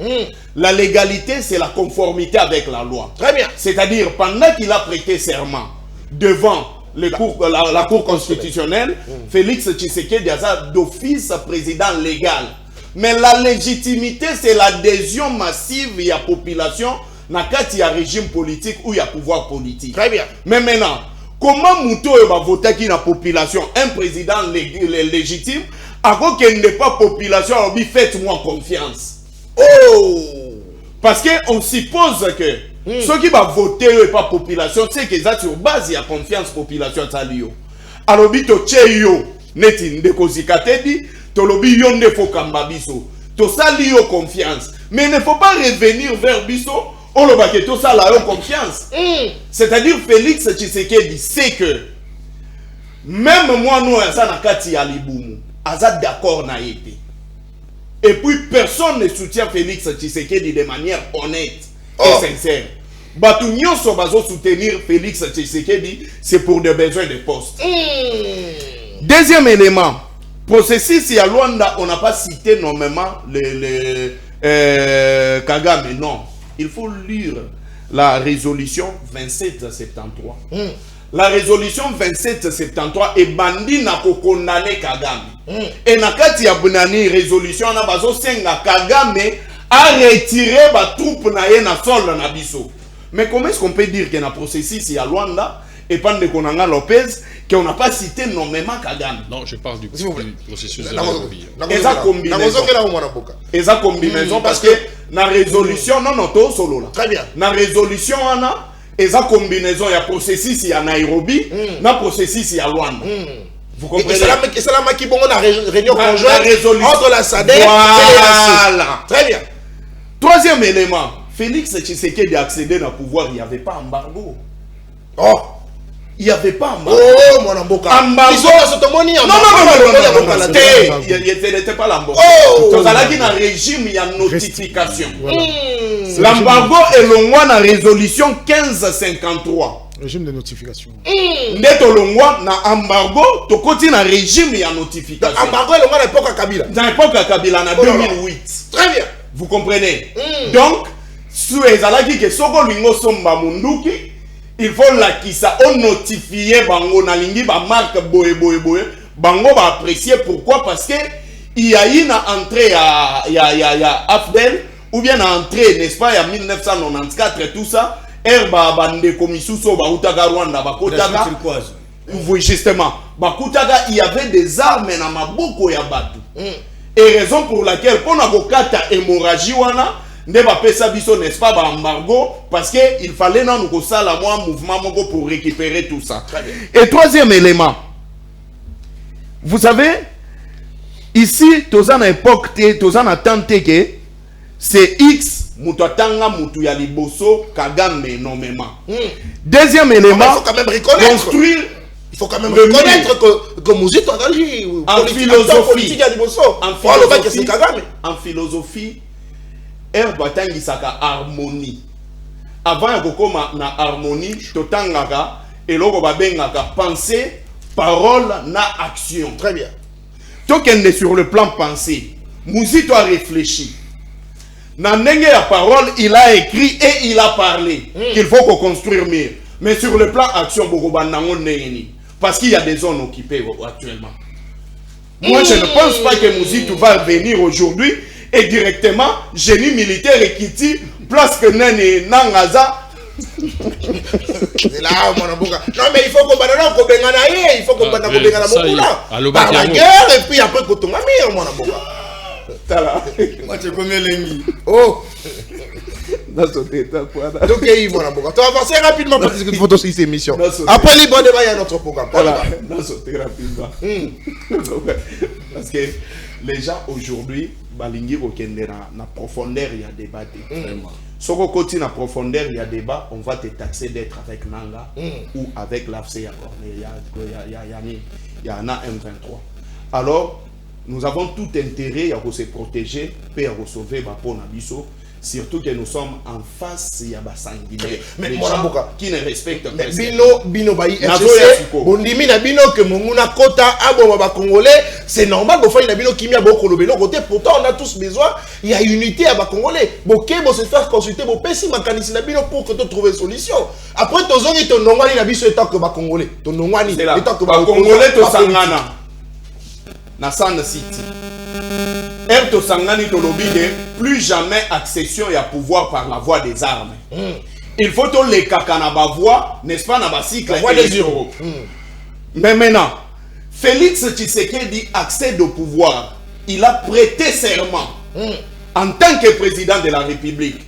La légalité, c'est la conformité avec la loi. Très bien. C'est-à-dire, pendant qu'il a prêté serment devant la Cour constitutionnelle, Félix Tshisekedi a d'office président légal. Mais la légitimité, c'est l'adhésion massive de la population dans le régime politique ou il y a pouvoir politique. Très bien. Mais maintenant, comment Mouto va voter qui la population un président légitime alors qu'il n'est pas population, alors faites-moi confiance. Oh! Parce qu'on suppose que ceux qui vont voter et pas population, c'est que ça sur base de la confiance population. Alors, bito cheyo neti ndekozikate di to lobi yo ndefo kamba biso to sali yo confiance, mais il ne faut pas revenir vers biso on le baké to sala yo confiance. C'est-à-dire Félix Tshisekedi sait que même moi nous azana kati ya libumu azad d'accord na été. Et puis personne ne soutient Félix Tshisekedi de manière honnête et sincère. Batu nyonso bazo soutenir Félix Tshisekedi, c'est pour des besoins de poste. Deuxième élément, Processus à Luanda, on n'a pas cité nommément Kagame, non. Il faut lire la résolution 2773. La résolution 2773 est bandit na condamné Kagame. Et nakati ya bunani résolution na bazo senga Kagame a retiré ba troupe na ye na sol na biso. Mais comment est-ce qu'on peut dire que na processus ya Luanda et pas de Konanga Lopez qu'on n'a pas cité nommément Kagame? Non, je parle du processus de la combinaison parce que la résolution non non tout solo là. Très bien. La résolution ana eza combinaison il y a processus il y a Nairobi, na processus il y a Luanda. Vous comprenez? Et c'est la qui bon on a réunion conjointe entre la SADC et voilà. Très bien. Troisième élément, Félix Tshisekedi a accédé au pouvoir, il n'y avait pas embargo. Oh, il n'y avait pas embargo. Oh, mon amboka. Embargo. Non, il n'était pas l'embargo. Oh, il y a un régime, il y a une notification. L'embargo est le mois dans la résolution 1553. Régime de notification. Ndé to longwa na embargo to koti na régime ya notification. Embargo est longwa na époque à Kabila. Dans l'époque à Kabila en 2008. Très bien. Vous comprenez? Donc sous ezalaki ke soko lingo somba munduki, il faut la kisa on notifier bango na lingi ba marque boye bango ba apprécier pourquoi parce que il y a une entrée ya Afdel ou bien entrée n'est-ce pas il y a 1994 et tout ça. Herba bande komisuso ba utaga Rwanda ba kotaka oui justement ba kotaka il y avait des armes na maboko ya batu et raison pour laquelle pour na kokata hémorragie wana nde ba pesa biso n'est-ce pas ba embargo parce que il fallait na nous kosala moi mouvement moko pour récupérer tout ça. Et troisième élément, vous savez ici tozana époque tozana tenté que c'est X Moutouatanga Moutou ya liboso Kagame énormément. Deuxième élément, il faut quand même reconnaître. Construire. Il faut quand même reconnaître que Mouzito a dit en philosophie. En philosophie, Herbatangi saka harmonie. Avant ya kokoma na harmonie, totangaka eloko babengaka pensée, parole na action. Très bien. Tokende sur le plan pensée, Mouzito a réfléchi. Dans la parole, il a écrit et il a parlé qu'il faut qu'on construise mieux. Mais sur le plan action, parce qu'il y a des zones occupées actuellement. Moi, je ne pense pas que Mouzito va venir aujourd'hui et directement, génie militaire et Kiti, place que Nene Nangaza. C'est là, mon amboka. Non, mais il faut qu'on il faut qu'on par la guerre et puis après qu'on tombe à mon amboka. Moi, tu connais l'ennemi. Oh! Donc, il va avancer rapidement parce que faut aussi ces émissions. Après les bons débats, il y a notre programme. Voilà, rapidement. Parce que les gens aujourd'hui, balingi na profondeur, il y a débat. Si on continue na profondeur, il y a débat, on va te taxer d'être avec Nanga ou avec l'AFC. Il y en a M23. Alors, nous avons tout intérêt à se protéger et à sauver Bapo Nabiso, surtout que nous sommes en face de Sanguinaire. Mais les gens qui ne respectent pas. Bino Bayi Bondimi na bino que Monguna Kota Abo Baba Congolais, c'est normal que Faï Nabino Kimia Boko Lobelo côté. Pourtant, on a tous besoin, il y a unité à Congolais. Boké, bon se faire consulter, bon Pessi Makanisi Nabino pour que tu trouves une solution. Après, ton zone est ton Nongwani Nabiso et tant que Congolais. Ton Nongwani est tant que Congolais, to Sangana. Na San City. Erto Sangani Tolobide, plus jamais accession et à pouvoir par la voie des armes. Il faut que les kakanaba voie, n'est-ce pas, na cycle la voie des euros. Mais maintenant, Félix Tshisekedi accède au pouvoir. Il a prêté serment en tant que président de la République.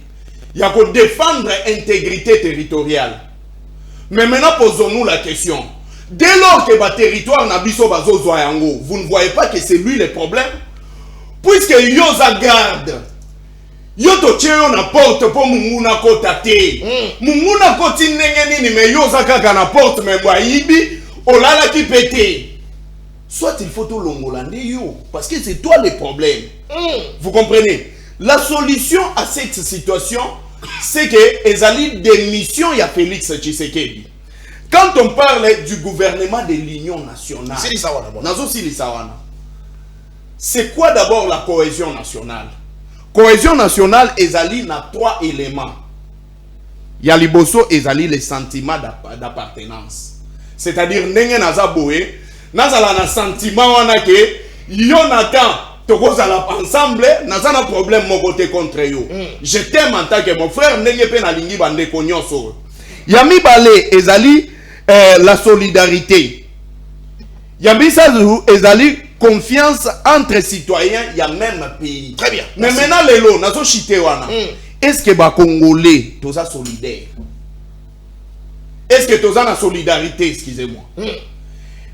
Il y a que défendre l'intégrité territoriale. Mais maintenant, posons-nous la question. Dès lors que le territoire n'a pas vous ne voyez pas que c'est lui le problème? Puisque Yoza garde, Yoto Tcheo na porte pour Munguna Kotate. Munguna Koti Nengeni, mais Yoza Kaka na porte, mais Waibi, Olala qui pète. Soit il faut tout l'ongolande, parce que c'est toi le problème. Vous comprenez? La solution à cette situation, c'est que Ezali démission y a Félix Tshisekedi. Quand on parle du gouvernement de l'Union nationale, c'est quoi d'abord la cohésion nationale? Cohésion nationale, ezali na 3 éléments. Il y a liboso, ezali les sentiments d'appartenance. C'est-à-dire, nenge naza boé, nazala na sentiment wana ke, Jonathan, tokozala ensemble, naza na problème mon côté contre yo. Je t'aime en tant que mon frère, nenge pe na lingi bande konyoso. Yami balé, ezali la solidarité. Yami sazu, ezali confiance entre citoyens, il y a même pays. Très bien. Mais maintenant, lelo, nazo chité wana. Est-ce que les Congolais, tous sont solidaires? Est-ce que tous ont solidarité, excusez-moi?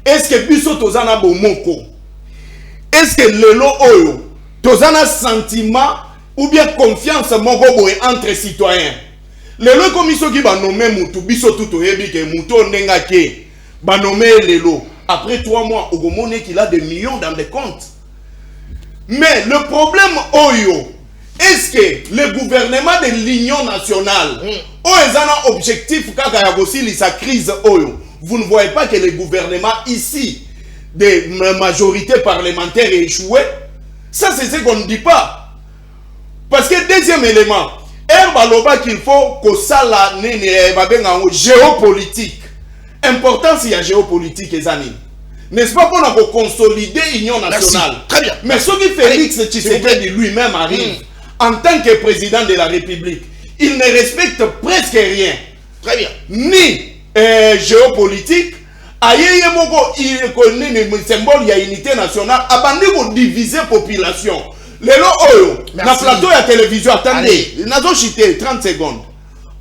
Est-ce que biso tous ont bomoko? Est-ce que lelo oyo, tous ont sentiment ou bien confiance entre citoyens? Lelo comme ils sont qui va nommer mutu, biso tout oyebi ke mutu ondenga ke, ba nommer lelo. Après 3 mois, au monnaie qu'il a des millions dans les comptes. Mais le problème oyo, est-ce que le gouvernement de l'Union nationale, un objectif sa crise oyo, vous ne voyez pas que le gouvernement ici, de majorité parlementaire est échoué? Ça c'est ce qu'on ne dit pas. Parce que deuxième élément, qu'il faut que ça la géopolitique. Importance il y a géopolitique et années. N'est-ce pas qu'on a consolidé l'Union nationale? Merci. Très bien. Mais ce qui Félix Tshisekedi lui-même arrive en tant que président de la République, il ne respecte presque rien. Très bien. Ni géopolitique, il symbole il y a unité nationale, abandonné pour diviser population. Na plateau de télévision, attendez, nazo chité 30 secondes.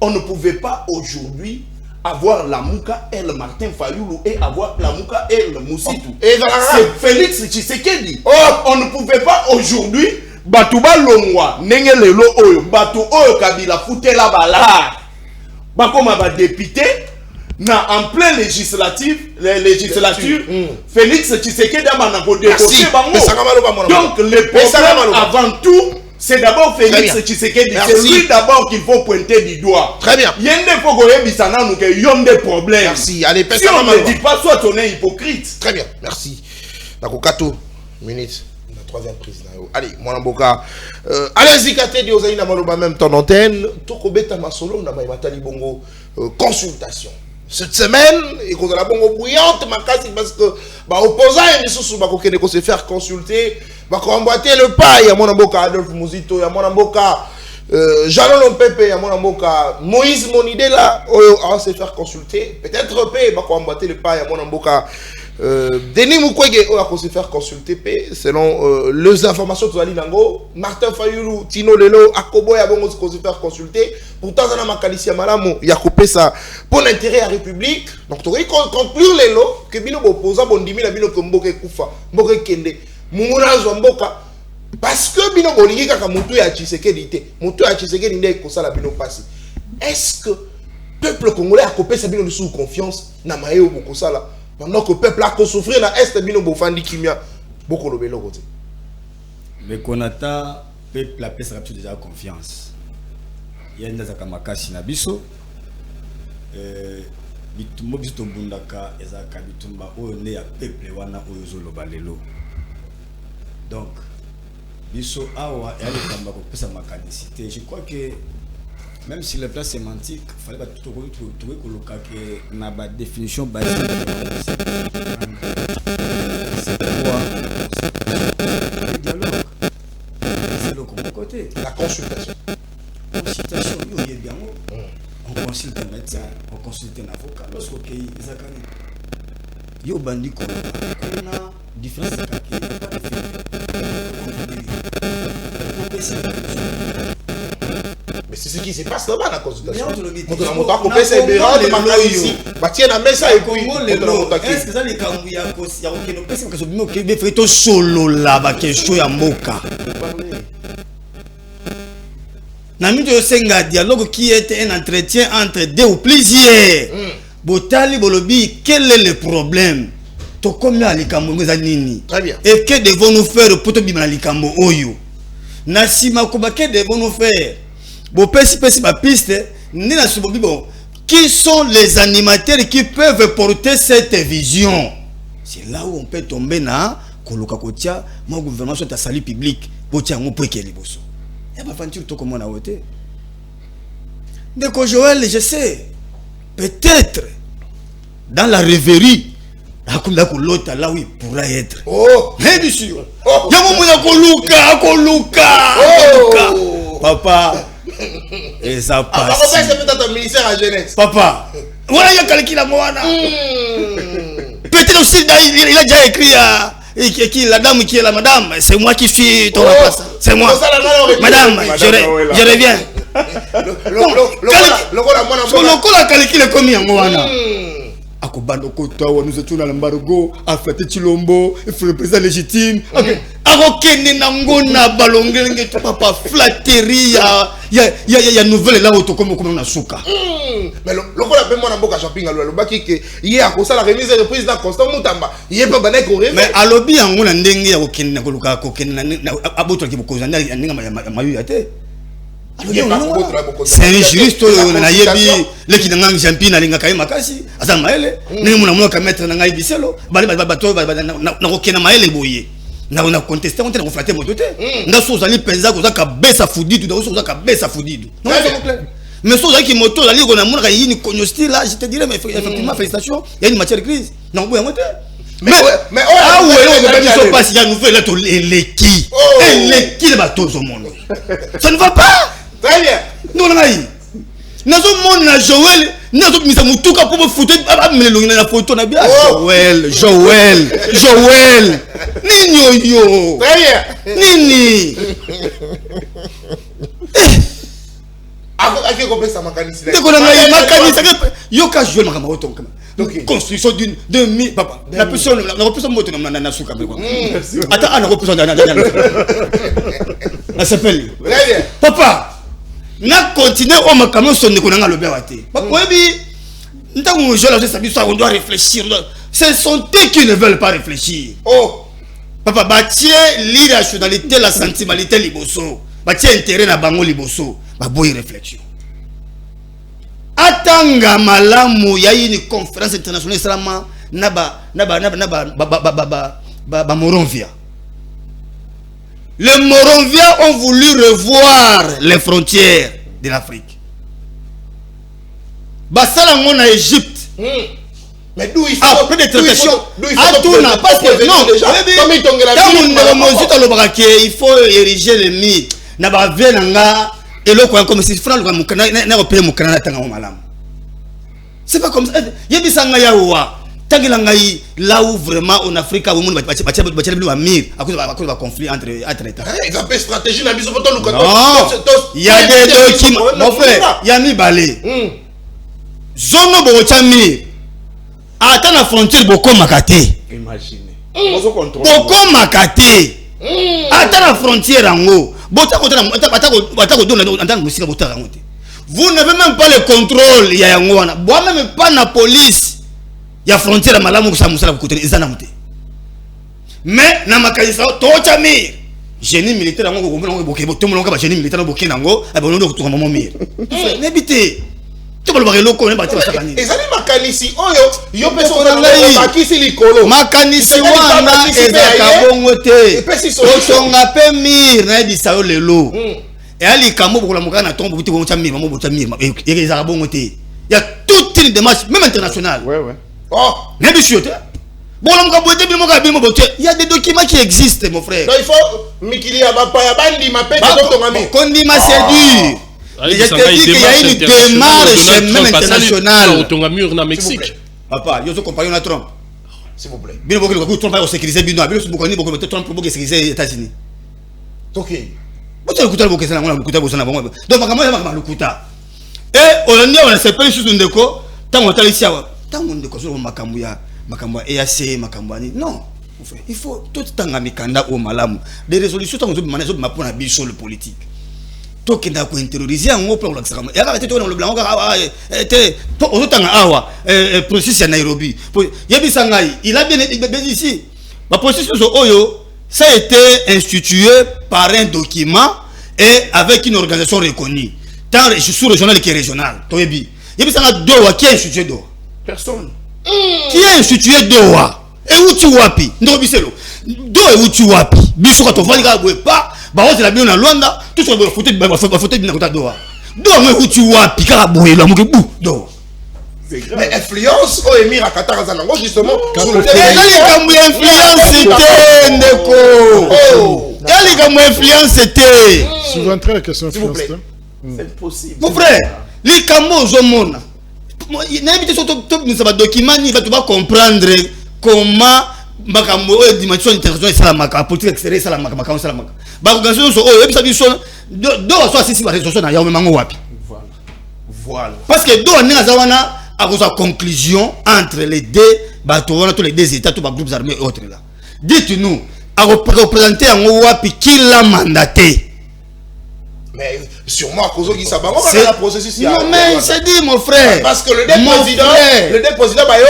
On ne pouvait pas aujourd'hui avoir la Mouka et le Martin Fayoulou et avoir la Mouka et le Moussitou. C'est Félix Tshisekedi. On ne pouvait pas aujourd'hui Batouba Longwa, Nenge Lelo Oyo, Batou Oyo Kabila Foutela Bala. Bakoma ba député na en plein législature, Félix Tshisekedi a déposé bango. Donc le problème avant tout, c'est d'abord Félix Tshisekedi. C'est lui d'abord qu'il faut pointer du doigt. Très bien. Yende Pogore Bissana nous que yom des problèmes. Merci. Allez, si on ne dit pas soit on est hypocrite. Très bien. Merci. D'accord, 4 minutes. La troisième prise. Allez, mon amboka. Allez-y, Kate, Diosai na maloba même ton antenne. Tokobeta masolo na maïmatali bongo consultation. Cette semaine, et qu'on a la bongo bouillante, ma casse parce que bah opposant et sous bah qu'on se faire consulter, bah qu'on emboîter le pas. Il y a mon amboka Adolphe Mouzito, il y a mon amboka Jalon Lompepe, il y a mon amboka Moïse Monidela, on va se faire consulter. Peut-être P, bah qu'on emboîter le pas. Il y a mon amboka Denis Mukwege, on va se faire consulter P selon les informations de Zali Nango. Martin Fayoulou, Tino Lelo, Akobo, il y a bon se faire consulter. Pourtant, on a ma qualifié Malamu, il y a coupé ça pour l'intérêt à la République. Donc, tu aurais conclure les lots que Bino Bopoza, Bondimi, la Bino Komboke Koufa, Mboke Kende, Moumouna Zomboka. Parce que Bino Boligi, quand Moutou a Tshisekedi, Moutou a Tshisekedi, il y a la Bino passé. Est-ce que le peuple congolais a coupé sa Bino sous confiance, Namae ou Bokosala, pendant que le peuple a souffert dans l'Est, Bino Bofandi Kimia, beaucoup de Belo côté. Mais qu'on a, le peuple a déjà confiance. Il y a des akamakasi na biso bitumbo biso bundaka ezaka bitumba oyo ne ya peuple wana oyo zoloba lelo. Donc biso awa ya lekamba ko pesa makanicité. Je crois que même si le plan sémantique fallait pas tout trouver koloka que na ba définition basique c'est quoi le dialogue, c'est le côté la consultation. Consultation, on consulte un médecin, on consulte un avocat. Lorsqu'on a des bandi qu'on a différence mais c'est ce qui se passe là-bas la consultation. On Nami de senga dialogue qui était un entretien entre deux ou plusieurs. Botali bolobi, quel est le problème? To combien likambo nini? Très bien. Et que devons-nous faire pour te bimana likambo oyo? Nasima koba que devons-nous faire? Bo pesi ma piste, ni na subobi bon. Qui sont les animateurs qui peuvent porter cette vision? C'est là où on peut tomber na koluka kotia mon gouvernement soit à salut public botia ngo po ekeli boso ya ba fantir to comment na wote Ndeko Joël, je sais peut-être dans la rêverie là où il pourra être. Oh, mais bien sûr. Oh. Papa. Et ça passe. Papa, c'est peut-être un ministère à la jeunesse. Papa. Voilà, il y a calculé la moana. Peut-être aussi, il a déjà écrit qui la dame qui est la madame. C'est moi qui suis ton place. C'est moi. Madame, je reviens. Le calcul combien moana? Akobando kotawa nous étions dans l'embargo a fait Chilombo il faut le président légitime akokende nangona balongenge to papa flatterie ya nouvelle là auto comme na suka mais lokola pe mwana mboka shopping alo lobaki ke ye akosala remise de président Constant Mutamba ye pe bana ko mais alobi yango na ndenge ya kokende na koluka kokende na aboto ki bokoza ndinga mayu ate. C'est un juriste na yebi leki na ngang champina linga kai makasi asa maele ni muna muna ka mettre na ngai biselo bali bato na kokena maele boye na contester on te na flatter moto te nga so zali penza ko za ka besa fudidu na so za ka besa fudidu non c'est clair mais so zali ki moto zali ko na muna ka yini konyosti là je te dirais mais effectivement félicitations il y a une matière grise na boye moto mais ah ouais on va dire pas si y a nouvelle lettre leki leki le bateau au monde ça ne va pas. Très bien. Non, non, non. Nazo mon Joël, nazo misa mutuka pour me foutre mais la photo na bien. Joël. Nini yo. Très bien. Nini. Aki ko pesa makanisi. Ndeko na ngai makanisi yo ka Joël makamba oto kama. Donc construction d'une papa. La personne moto na suka be quoi. Attends, on représente na s'appelle. Très bien. Papa. Na continuer au makamo sonne ko nga lobe wate. Oyebi ntango je la sais on doit réfléchir. Ce sont eux qui ne veulent pas réfléchir. Oh papa batie l'irrationalité la sentimentalité liboso. Batie intérêt na bango liboso. Ba boy réflexion. Atanga malamu ya une conférence internationale salama naba Moronvia. Les Moronviens ont voulu revoir les frontières de l'Afrique. Basala mon à Égypte. Mais d'où il faut après des tractations. Parce que non, il faut ériger les mythes. Naba venanga et le quoi comme si Franck n'a pas payé mon canal tanga malam. C'est pas comme ça. Yebisanga yawa. Là où vraiment en Afrique, il y a conflit entre États. Ils ont fait stratégie dans le il y a des documents. Mon frère, il y a mis balé. Zone Bochami. Attends la frontière, beaucoup makate. Imaginez. Beaucoup makate. Attends la frontière en haut. Vous n'avez même pas le contrôle. Il y a même pas la police. Il y a frontière à malamu kusamusala kukote izana mute mais na makanisa tocha mir génie militaire ngo ngomona ngo boke botomo ngo ba génie militaire boke nango abondo kutuka mama mir nebité to balo bakelo ko ne ba tsaka ni ezali makanisi oyo yo peso na makisi likolo makanisi wana ezaka bongo te otonga pe mir na bisayo lelo et ali kamo bokola mukana na tombo buti bo cha mir mamo bo cha mir ezaka bongo te il y a toute une démarche même internationale. Ouais. Oh, il y a des documents qui existent, mon frère. Donc il faut Mikilia Bapaya Bandi ma pète Kondima c'est dur. Je te dis qu'il y a une démarche même internationale. Au Mexique. Papa, il y a un compagnon à Trump. S'il vous plaît. Bien beaucoup Trump va sécuriser Bino, bien beaucoup Trump pour sécuriser les États-Unis. OK. Vous avez écouté beaucoup ça, on a écouté beaucoup ça. Donc comment l'écouta. Et on a séparé sur une déco, tant on t'a ici. Non, il faut tout le temps au malamu. Des résolutions sont pour le politique. Tout qui n'a pas terrorisé un mot pour l'extrême. Et arrêtez tout dans le blanc. Processus à Nairobi. Il a bien ici. Le processus ça a été institué par un document et avec une organisation reconnue. Tant sous-régional que régional. Il y a Doha qui est institué Doha. Personne. Qui est institué Doha? Et où tu wapi? Non, biselo. do e uti wapi biso ka to vandi ka boye pa ba on la bien na Luanda tout sur photo bien kota do me uti wapi ka boye la moke bu do mais influence au émir à Qatar zanango justement sur le influence c'était ndeko Quelle est mon influence c'était souvent très la question s'il vous plaît. C'est possible. Mon frère, les camos au monde. N'habitez sur top nous ça va document ni va tu vas comprendre comment makambo dimension internationale ça la maka politique extérieure ça la maka maka ça la maka. Ba organisation so oh et puis ça dit son do so sisi ba réseau na ya o mango wapi. Voilà. Parce que do on a zawana à cause de conclusion entre les deux bateaux tous les deux états tous les groupes armés et autres là. Dites-nous à représenter en wapi qui l'a mandaté. Mais sûrement à cause de ça, c'est le processus. Non mais c'est dit mon frère. Parce que le dépositaire,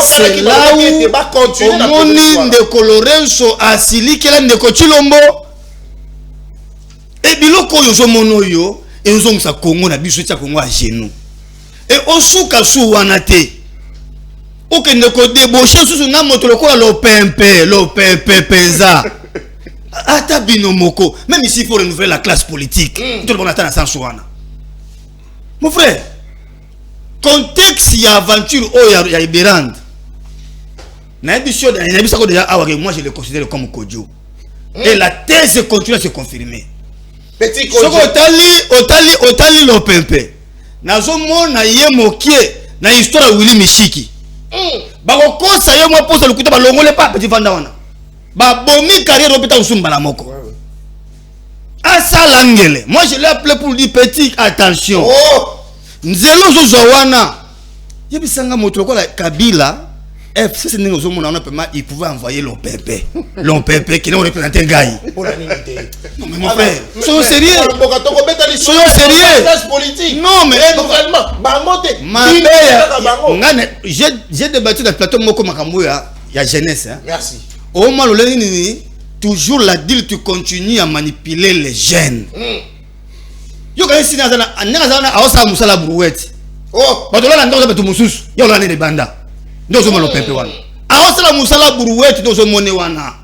c'est là où au monde de Colorenso asili kela ndeko Chilombo. Et biloko yo zo mono yo et nous on sa Congo na biso tya Congo à genoux. Et osuka su wana te. Ok ndeko débaucher sous na moto lokola lo pempe penza. Ata binomoko, même ici il faut renouveler la classe politique. Tout le monde attend à Sansouana. Mon frère, contexte il y a aventure oh il y a Iberand. Moi je le considère comme Kodjo. Et la thèse continue à se confirmer. Petit Kodjo. Otali lo pempe. Nazo mona ye mokie na histoire Willy Mishiki. Bako kosa ye mo posa le kuta ba longole pa petit vanda wana. Ba bomi carrière hôpital Usumba la moko. Asa langele. Moi je l'ai appelé pour dire petit attention. Oh. Nzelo zo zawana. Yebisanga moto ko la Kabila FC c'est nous on a pas il pouvait envoyer l'OPP. L'OPP qui nous représente Gaï. Non mais mon frère, soyons sérieux. Soyons sérieux. Politique. Non mais gouvernement. J'ai débattu dans le plateau moko makambo ya jeunesse hein. Merci. Au moins toujours la deal tu continues à manipuler les jeunes. Yo quand si nazana aosa musala brouette. Oh, batola ndoza betu mususu. Yo la ne banda. Ndozo molo pepe wana. Aosa la musala brouette ndozo mone wana.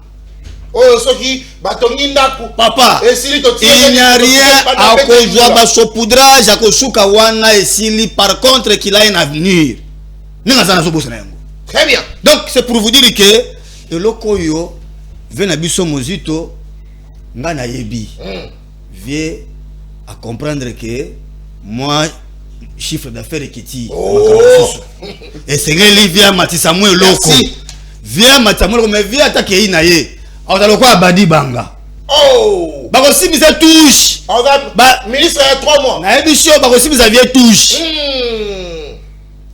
Oh, soki batongi ndaku. Papa. Il n'y a rien à cause de saupoudrage à kosuka wana esili par contre qu'il a un avenir. Ningazana so bosana yango. Très bien. Donc c'est pour vous dire que et lokoyo vient à biso mozito ngana yebi vient à comprendre que moi chiffre d'affaires qui et c'est que vient matisa moi loko vient matisa moi mais vient attaquer inaye alors lokwa badi banga oh bako si bisa touche ba ministre il y a 3 mois na ebisio bako si bisa vient touche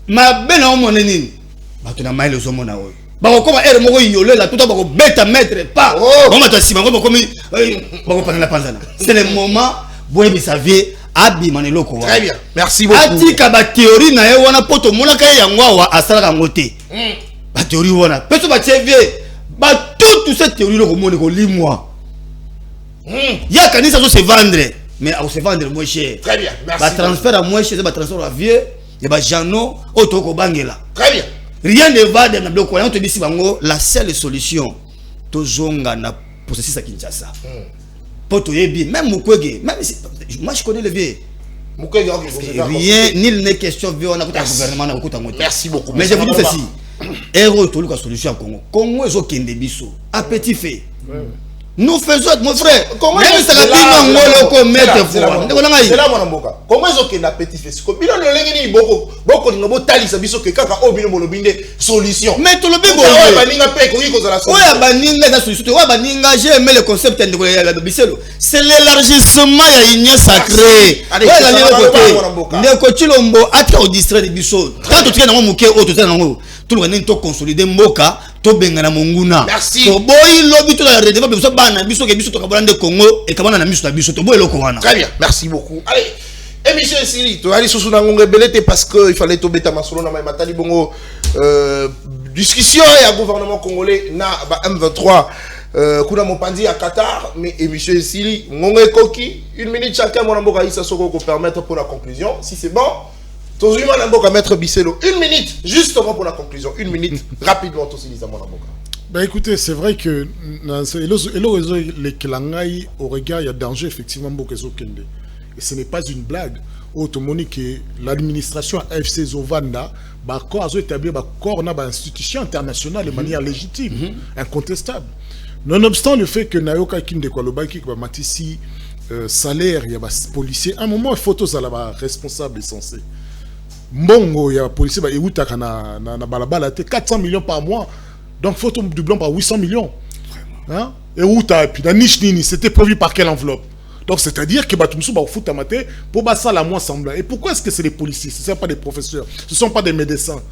ma bena o moneni bato na maile zo mona oyo bako koma ere moko yole la tout bako beta mettre pas bon mata sima bako komi bako panana panzana c'est le moment boye bisavie abi maneloko wa très bien merci beaucoup atika ba théorie na ye wana poto mona kay yango wa asala ngote ba théorie wana peso ba chevie ba tout cette théorie loko mone ko limwa ya kanisa zo se vendre mais à se vendre moins cher très bien merci ba transfert à moins cher ba transfert à vieux et ba jano otoko bangela très bien. Rien ne va de bloc. On te dit si bango la seule solution tozonga na processus à Kinshasa. Poto yebi même Mukwege même moi je connais le vieux. Mukwege rien nul n'est question vieux on a un gouvernement na okuta ngote. Merci beaucoup. Mais je vous dis ceci. Héros to luka solution à Congo. Congo ezo kende biso à petit fait. Nous faisons mon frère. Même ça la bino ngolo ko mettre fois. C'est là mon amboka. Comment ezo kende petit fait. Ko bino le lengeni boko ngo talisa biso ke kaka o bino molobinde solution. Mais to le bibo. Ouais baninga pe ko yiko za la solution. Ouais baninga za solution. Ouais baninga j'ai aimé le concept de la biselo. C'est l'élargissement ya union sacrée. Ouais la ligne côté. Ndeko Chilombo ata au district de biso. Quand tu tiens na moké o to tiens na ngo. Tout le monde to consolider mboka to bengana monguna. Merci. To boy lobby to la redeva biso bana biso ke biso to kabana de Congo et kabana na biso na biso to boy loko wana. Très bien, merci beaucoup. Allez, et monsieur Sili, tu allez sous na ngongé belete parce que il fallait to beta masolo na matali bongo discussion et à gouvernement congolais na ba M23 kuna mopandi à Qatar mais et monsieur Sili ngongé koki 1 minute chacun mon amboka isa soko ko permettre pour la conclusion si c'est bon. Tous les gens mettre Bisselo 1 minute justement pour la conclusion 1 minute rapidement tous les mon amboka. Ben écoutez, c'est vrai que les Kelangai au regard, il y a danger effectivement beaucoup. Et ce n'est pas une blague. Automonique que l'administration AFC Zovanda a établi une institution internationale de manière légitime, incontestable. Nonobstant le fait que Nayoka Kinde Kwalobaki Matisi salaire, il y a des policiers, à un moment il faut tous aller responsable censé. Mbongo, il y a des policiers qui ont 400 millions par mois. Donc, faut doubler par 800 millions. Hein? Et où t'as, puis la niche nini, c'était prévu par quelle enveloppe? Donc, c'est-à-dire que Batumsou va au foot à mater pour ça la moins semblant. Et pourquoi est-ce que c'est des policiers? Ce ne sont pas des professeurs, ce ne sont pas des médecins.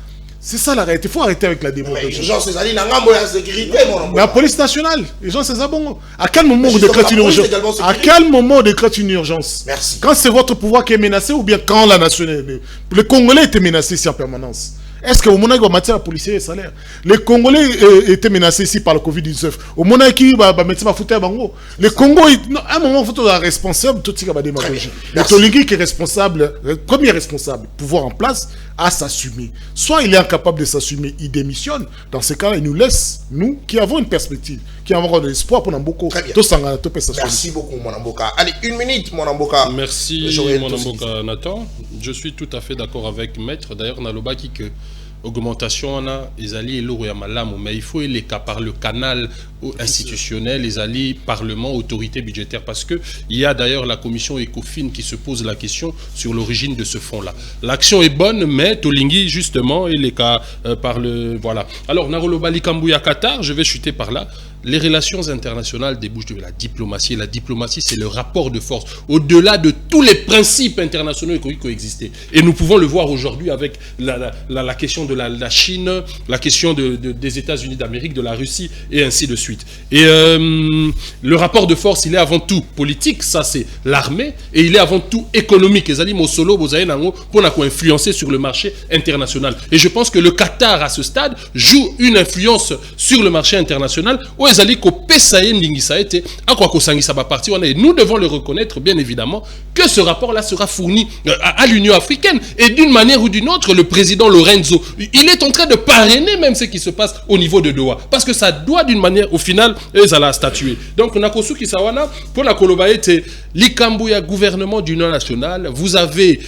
C'est ça la réalité. Il faut arrêter avec la démontration. Les gens, c'est ça, ils n'ont pas de sécurité, mon. La police nationale, les gens, c'est ça bon. À quel moment on décrète une urgence? À quel moment on décrète une urgence? Merci. Quand c'est votre pouvoir qui est menacé ou bien quand la nationalité. Le Congolais était menacé ici en permanence. Est-ce que au moment où matière policier et salaire, les Congolais étaient menacés ici par le Covid-19. Au moment où médecin va foutre bango. Le Congo, à un moment, il faut être responsable tout ce qui va démagogie. Le Tolingui qui est responsable, premier responsable, pouvoir en place, à s'assumer. Soit il est incapable de s'assumer, il démissionne. Dans ce cas-là, il nous laisse, nous, qui avons une perspective, qui avons de l'espoir pour Namboka. Très bien. Merci beaucoup, mon Namboka. Allez, une minute, mon Namboka. Merci, mon Namboka Nathan. Je suis tout à fait d'accord avec Maître. D'ailleurs, Naloba qui que augmentation on a les alliés lourds et malamu, mais il faut les cas par le canal institutionnel, les alliés parlement, autorité budgétaire, parce que il y a d'ailleurs la commission Ecofin qui se pose la question sur l'origine de ce fonds-là. L'action est bonne, mais Tolingui justement et les cas par le voilà. Alors Narolobali Kambouya Qatar, je vais chuter par là. Les relations internationales débouchent de la diplomatie. La diplomatie, c'est le rapport de force au-delà de tous les principes internationaux qui coexistaient. Et nous pouvons le voir aujourd'hui avec la question de la Chine, la question des États-Unis d'Amérique, de la Russie, et ainsi de suite. Et le rapport de force, il est avant tout politique, ça c'est l'armée, et il est avant tout économique. Les alliés Mosolo, pour influencer sur le marché international. Et je pense que le Qatar, à ce stade, joue une influence sur le marché international. Et nous devons le reconnaître, bien évidemment, que ce rapport-là sera fourni à l'Union africaine. Et d'une manière ou d'une autre, le président Lorenzo, il est en train de parrainer même ce qui se passe au niveau de Doha. Parce que ça doit, d'une manière, au final, ils allaient statuer. Donc, Nakosu Kisawana, pour la Kolobaete, l'Ikambouya, gouvernement d'union nationale, vous avez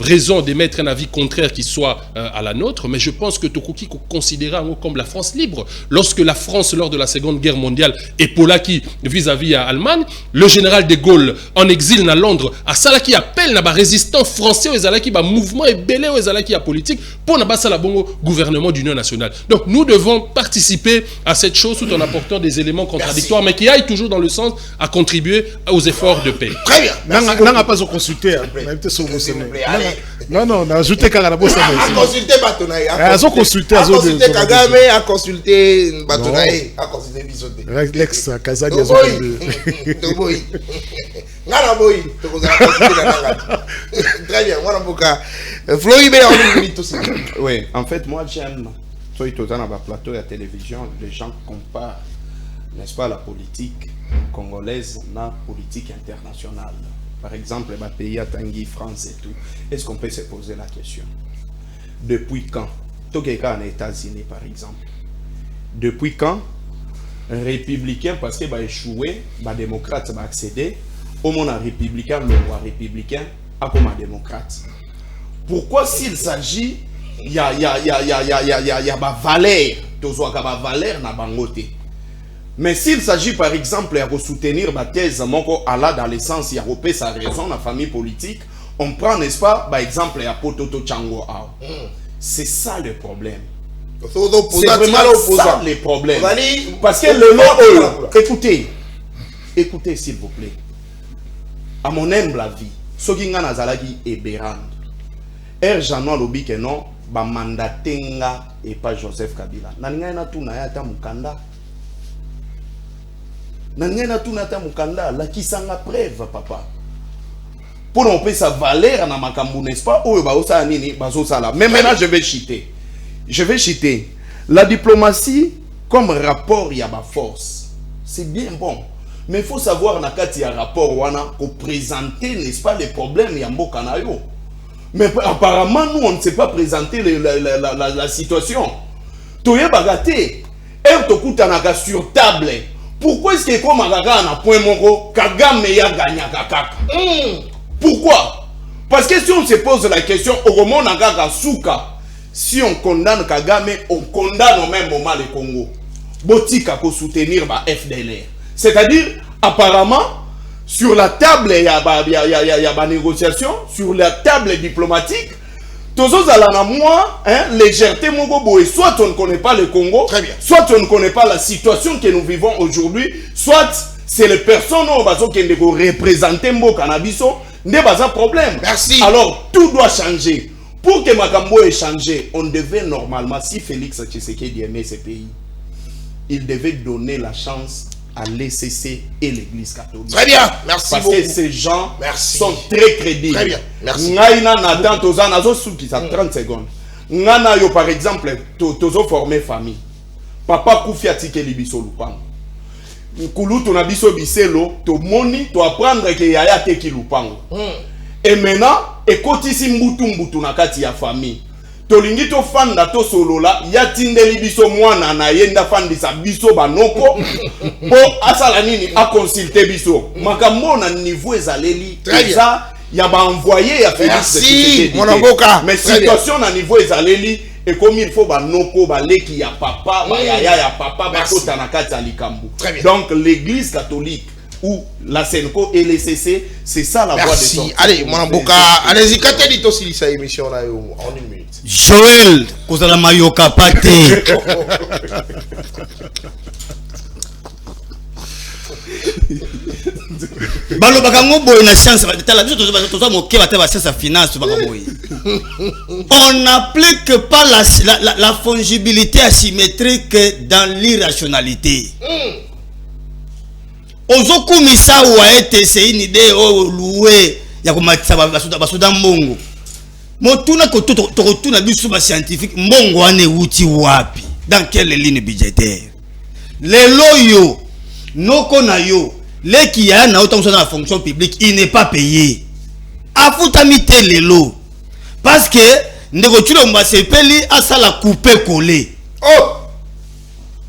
raison d'émettre un avis contraire qui soit à la nôtre, mais je pense que Tokuki considéra comme la France libre. Lorsque la France, lors de la Seconde Guerre mondiale, épaulaki vis-à-vis à Allemagne, le général de Gaulle, en exil à Londres, à Salaki appelle les résistants français aux Alaki, mouvement et belé aux Alaki à politique, pour la bongo gouvernement d'union nationale. Donc nous devons participer à cette chose tout en apportant des éléments contradictoires, mais qui aillent toujours dans le sens à contribuer aux efforts de paix. Très bien. On n'a pas consulté. Non, on a ajouté Karabos. À consulter Batonaï. À consulter Kagame, à consulter Batonaï, à consulter Bisoté. L'ex Kazadi. Très bien. Floribé, on minute aussi. Oui, en fait, moi j'aime. Sur le plateau de la télévision, les gens comparent, n'est-ce pas, la politique congolaise à la politique internationale. Par exemple, les pays à Tanguy, France et tout. Est-ce qu'on peut se poser la question? Depuis quand? Tokeka en États-Unis, par exemple. Depuis quand républicain, parce que va échouer, va démocrate va accéder, au monde républicain, le roi républicain, à comme un démocrate. Pourquoi s'il s'agit, il y a ma valeur, valeur na bangote. Mais s'il s'agit par exemple de soutenir ma thèse, Allah dans l'essence, il y a sa raison, la famille politique, on prend, n'est-ce pas, par exemple, à Pototo Chango. C'est ça le problème. C'est vraiment ça le problème. Parce que le nom, écoutez s'il vous plaît. À mon humble avis, ce qui est Nazalagi et Béran, Januar lobi que non, ba mandatenga et pas Joseph Kabila. Nangana tu na yata mukanda. Nangana tu na yata mukanda. La qui sanga preuve papa. Pour on peut sa valeur na makambu n'est-ce pas? Ou ba osa nini bazo sala. Mais maintenant je vais chiter. Je vais chiter. La diplomatie comme rapport y a ma force. C'est bien bon. Mais il faut savoir na kati ya rapport wana pour présenter n'est-ce pas les problèmes ya mboka na yo. Mais apparemment, nous, on ne sait pas présenter la situation. Toye Bagate, tokutanaka sur table. Pourquoi est-ce que comme Kagame na point moko Kagame ya gagné kaka? Pourquoi? Parce que si on se pose la question au moment Nagaga Souka, si on condamne Kagame, on condamne au même moment le Congo. Botika ko soutenir ba FDLR. C'est-à-dire apparemment sur la table il y a ba négociation, sur la table diplomatique. Moi, légèreté, soit on ne connaît pas le Congo, soit on ne connaît pas la situation que nous vivons aujourd'hui, soit c'est les personnes qui représentent le cannabis, n'est pas un problème. Merci. Alors, tout doit changer. Pour que Makambo ait changé, on devait normalement, si Félix Tshisekedi aimait ce pays, il devait donner la chance à l'ECC et l'église catholique. Très bien, merci parce beaucoup. Que ces gens sont très crédibles. Très bien, merci. Ngaina Nathan Tozana qui ça 30 secondes. Ngana yo par exemple tozo formé famille. Papa Koufi atike libiso lupango. Nkulu to na biso biselo to moni to apprendre que yaya teki lupango. Et maintenant ekotisi mbutu na kati ya famille. Tolingi to fanda to solola ya tindeli biso mwana na yenda fandisa biso banoko po asala nini a consulter biso makambo na niveau ezaleli ça ya ba envoyer ya Félix mon avocat mais situation na niveau ezaleli et comme il faut banoko baleki ya papa ba yaya ya papa ba kota na kati ya likambu. Donc l'église catholique ou la Senko et les CC, c'est ça la voie de sortie. Allez, mon avocat, allez-y, quand tu dis aussi cette émission là en une minute. Joël, kozala mayoka pate. Balo bakango boy na chance batala biso toza moke batala chance finance bakaboy. On n'applique pas la fongibilité asymétrique dans l'irrationalité. Ozokumisa wa ETC une idée loué ya komatisa basuda mbongo. Motuna ko tokotuna biso ba scientifique mbongo ane wuti wapi dans quelle ligne budgétaire. Les loyo noko na yo les qui a na autant dans la fonction publique il n'est pas payé. Afutamite lelo parce que ndeko tulo mba sepeli asala couper coller. Oh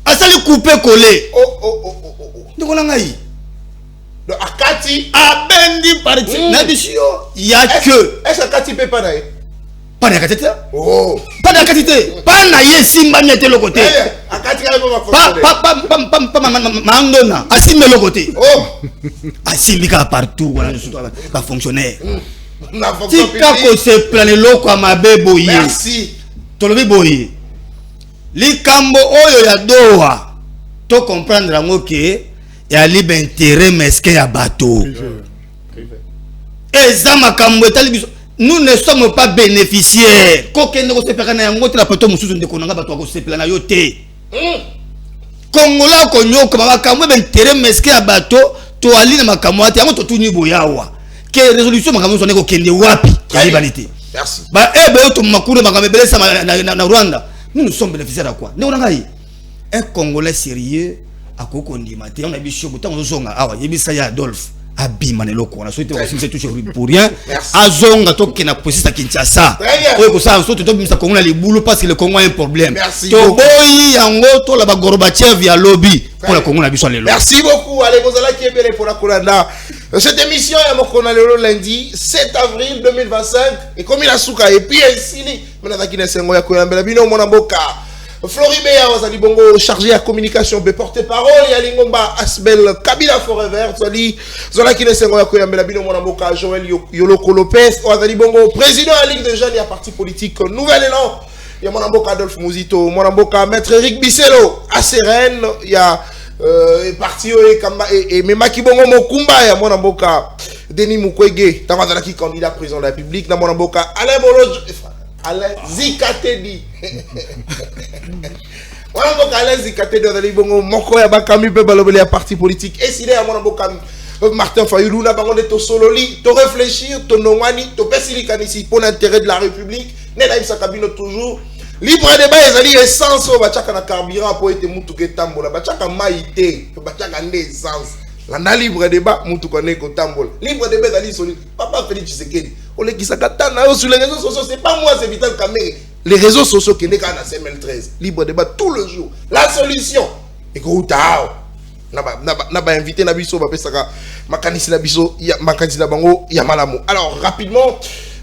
asala couper coller. Oh ndeko ngai le Akati abendi parti na bisio ya que est-ce que Akati peut pas d'ailleurs pas d'Akati oh pas d'Akati pas na yesimba miete le côté Akati pas mangona asimbe le côté oh asimbika partout voilà pas fonctionnaire na fonction publique tika ko se planer loko amabebo yi merci tolobi boyi likambo oyo ya doa to comprendre ngo ke ya libre intérêt mesquin ya bateau. Et ça makambo etali biso nous ne sommes pas bénéficiaires. Kokende ko sepeka na yango tela poto mususu ndeko nanga bato ko sepela na yo te. Kongola ko nyoko makambo be intérêt mesquin ya bateau to ali na makambo ate yango to tuni boyawa. Que résolution makambo sonne ko kende wapi ya libanité. Merci. Ba ebe to makuru makambo belesa na Rwanda. Nous sommes bénéficiaires à quoi? Ndeko nanga yi. Un Congolais sérieux akoko ndima te on a biso botango zonga awa yebisa ya Adolphe abima ne loko na souhaité aussi toucher pour rien azonga to kena posisa Kinshasa oyo ko sa so to bimisa Congo na libulu parce que le Congo a un problème to boyi yango to la ba Gorbachev ya lobby pour la Congo na biso lelo. Merci beaucoup. Allez vous allez qui est bien pour la Kolanda. Cette émission est mokona lelo lundi 7 avril 2025 et comme il a souka et puis ainsi mais na kina sengo ya koyambela bino mona mboka Floribé Azali Bongo chargé à communication be porte-parole ya Lingomba Asbel Kabila Forever Zali Zola qui ne sengo ya koyambela bino mona mboka Joël Yoloko Lopez Azali Bongo président à Ligue de jeunes ya parti politique Nouvel Élan ya mona mboka Adolphe Muzito mona mboka maître Eric Bisselo à Seren ya parti et Memaki Bongo Mokumba ya mona mboka Denis Mukwege Tamazala qui candidat président de la République na mona mboka Alain Bolo Alain Zikatedi. Voilà donc Alain Zikatedi dans les bons moko ya bakami pe balobeli ya parti politique et si là mona bokam Martin Fayulu na bango de to sololi to réfléchir to nongani to pesili kanisi pour l'intérêt de la République ne na isa kabino toujours libre débat ezali essence o bachaka na carburant pour être mutu ke tambola bachaka maité bachaka essence la libre débat mutu kone ko tambola libre débat ezali solide papa Félix Tshisekedi on le kisaka tana sur les réseaux sociaux c'est pas moi c'est Vital Kamerhe les réseaux sociaux qui n'est qu'à la CML13, libre débat tout le jour. La solution, et que vous n'avez invité Nabiso, makanisi Nabiso, makanisi Nabango, Yamalamu. Alors, rapidement,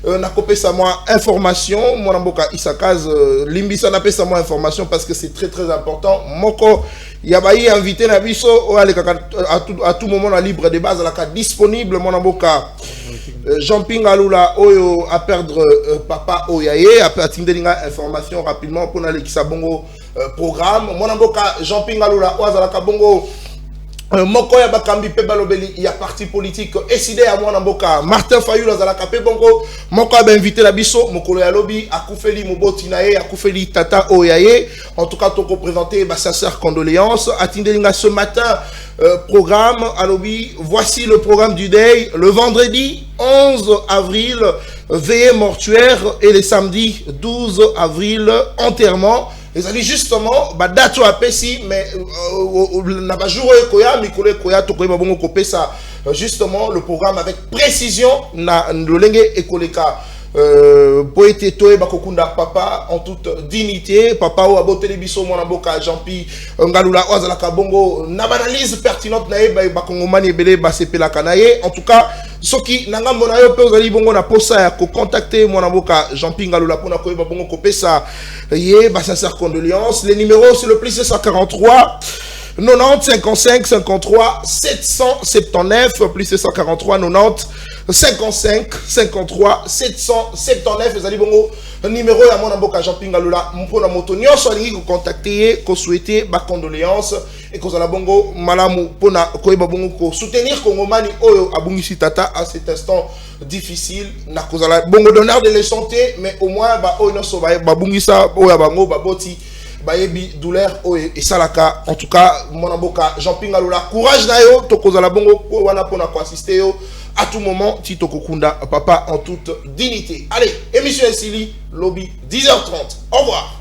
n'a copé ça moi information, mon amboka Isakaz, Limbisa n'a pas ça moi information parce que c'est très très important. Moko, Yabayi invité Nabiso, à tout moment la libre débat, la disponible, mon amboka. Jean-Ping Alula Oyo à perdre papa Oyaye à tindelinga information rapidement pour aller qui bongo programme mon amboka Jean-Ping Alula Oazalaka bongo moko ya bakambi pe balobeli ya parti politique décidé à mon amboka Martin Fayulu Azalaka pe bongo moko a invité la biso mokolo ya lobi akufeli moboti nae akufeli tata Oyaye en tout cas to représenté ba sincère condoléances à tindelinga ce matin. Programme à lobby, voici le programme du Day. Le vendredi 11 avril, veillée mortuaire et le samedi 12 avril, enterrement. Et ça dit justement, date à Pessi, mais n'a pas joué Koya, Mikole Koya, Tokoye Babongo Kopé, ça justement le programme avec précision, na Lolenge et Koleka. Poété Toe Bakokunda papa en toute dignité papa ou abo télébiso mon amboka Jean-Pi Ngalula Oazalaka bongo na analyse pertinente na bakongomani ebele basepela kanaye en tout cas soki nanga mona yo pe ozali bongo na posa ya ko contacter mon amboka Jean-Pi Ngalula pona ko bongo kopesa ye ba sincère condoléances les numéros c'est le plus 643 90 55 53 779 plus 743 90 55 53 779 ezali bongo numéro ya mon amboka Jean-Ping Alula mpona moto nyonso alingi ko contacter ko souhaiter ba condoléances et ko zala bongo malamu pona ko yeba bongo ko soutenir Kongomani oyo abungisi tata à cet instant difficile na ko zala bongo donneur de la santé mais au moins ba oyo nyonso ba bungisa oyo bango ba boti bayebi douleur et salaka en tout cas mon amboka Jean-Ping Alula courage na yo to ko zala bongo wana pona ko assister yo à tout moment Tito Kokunda papa en toute dignité. Allez, émission Sili lobby 10h30. Au revoir.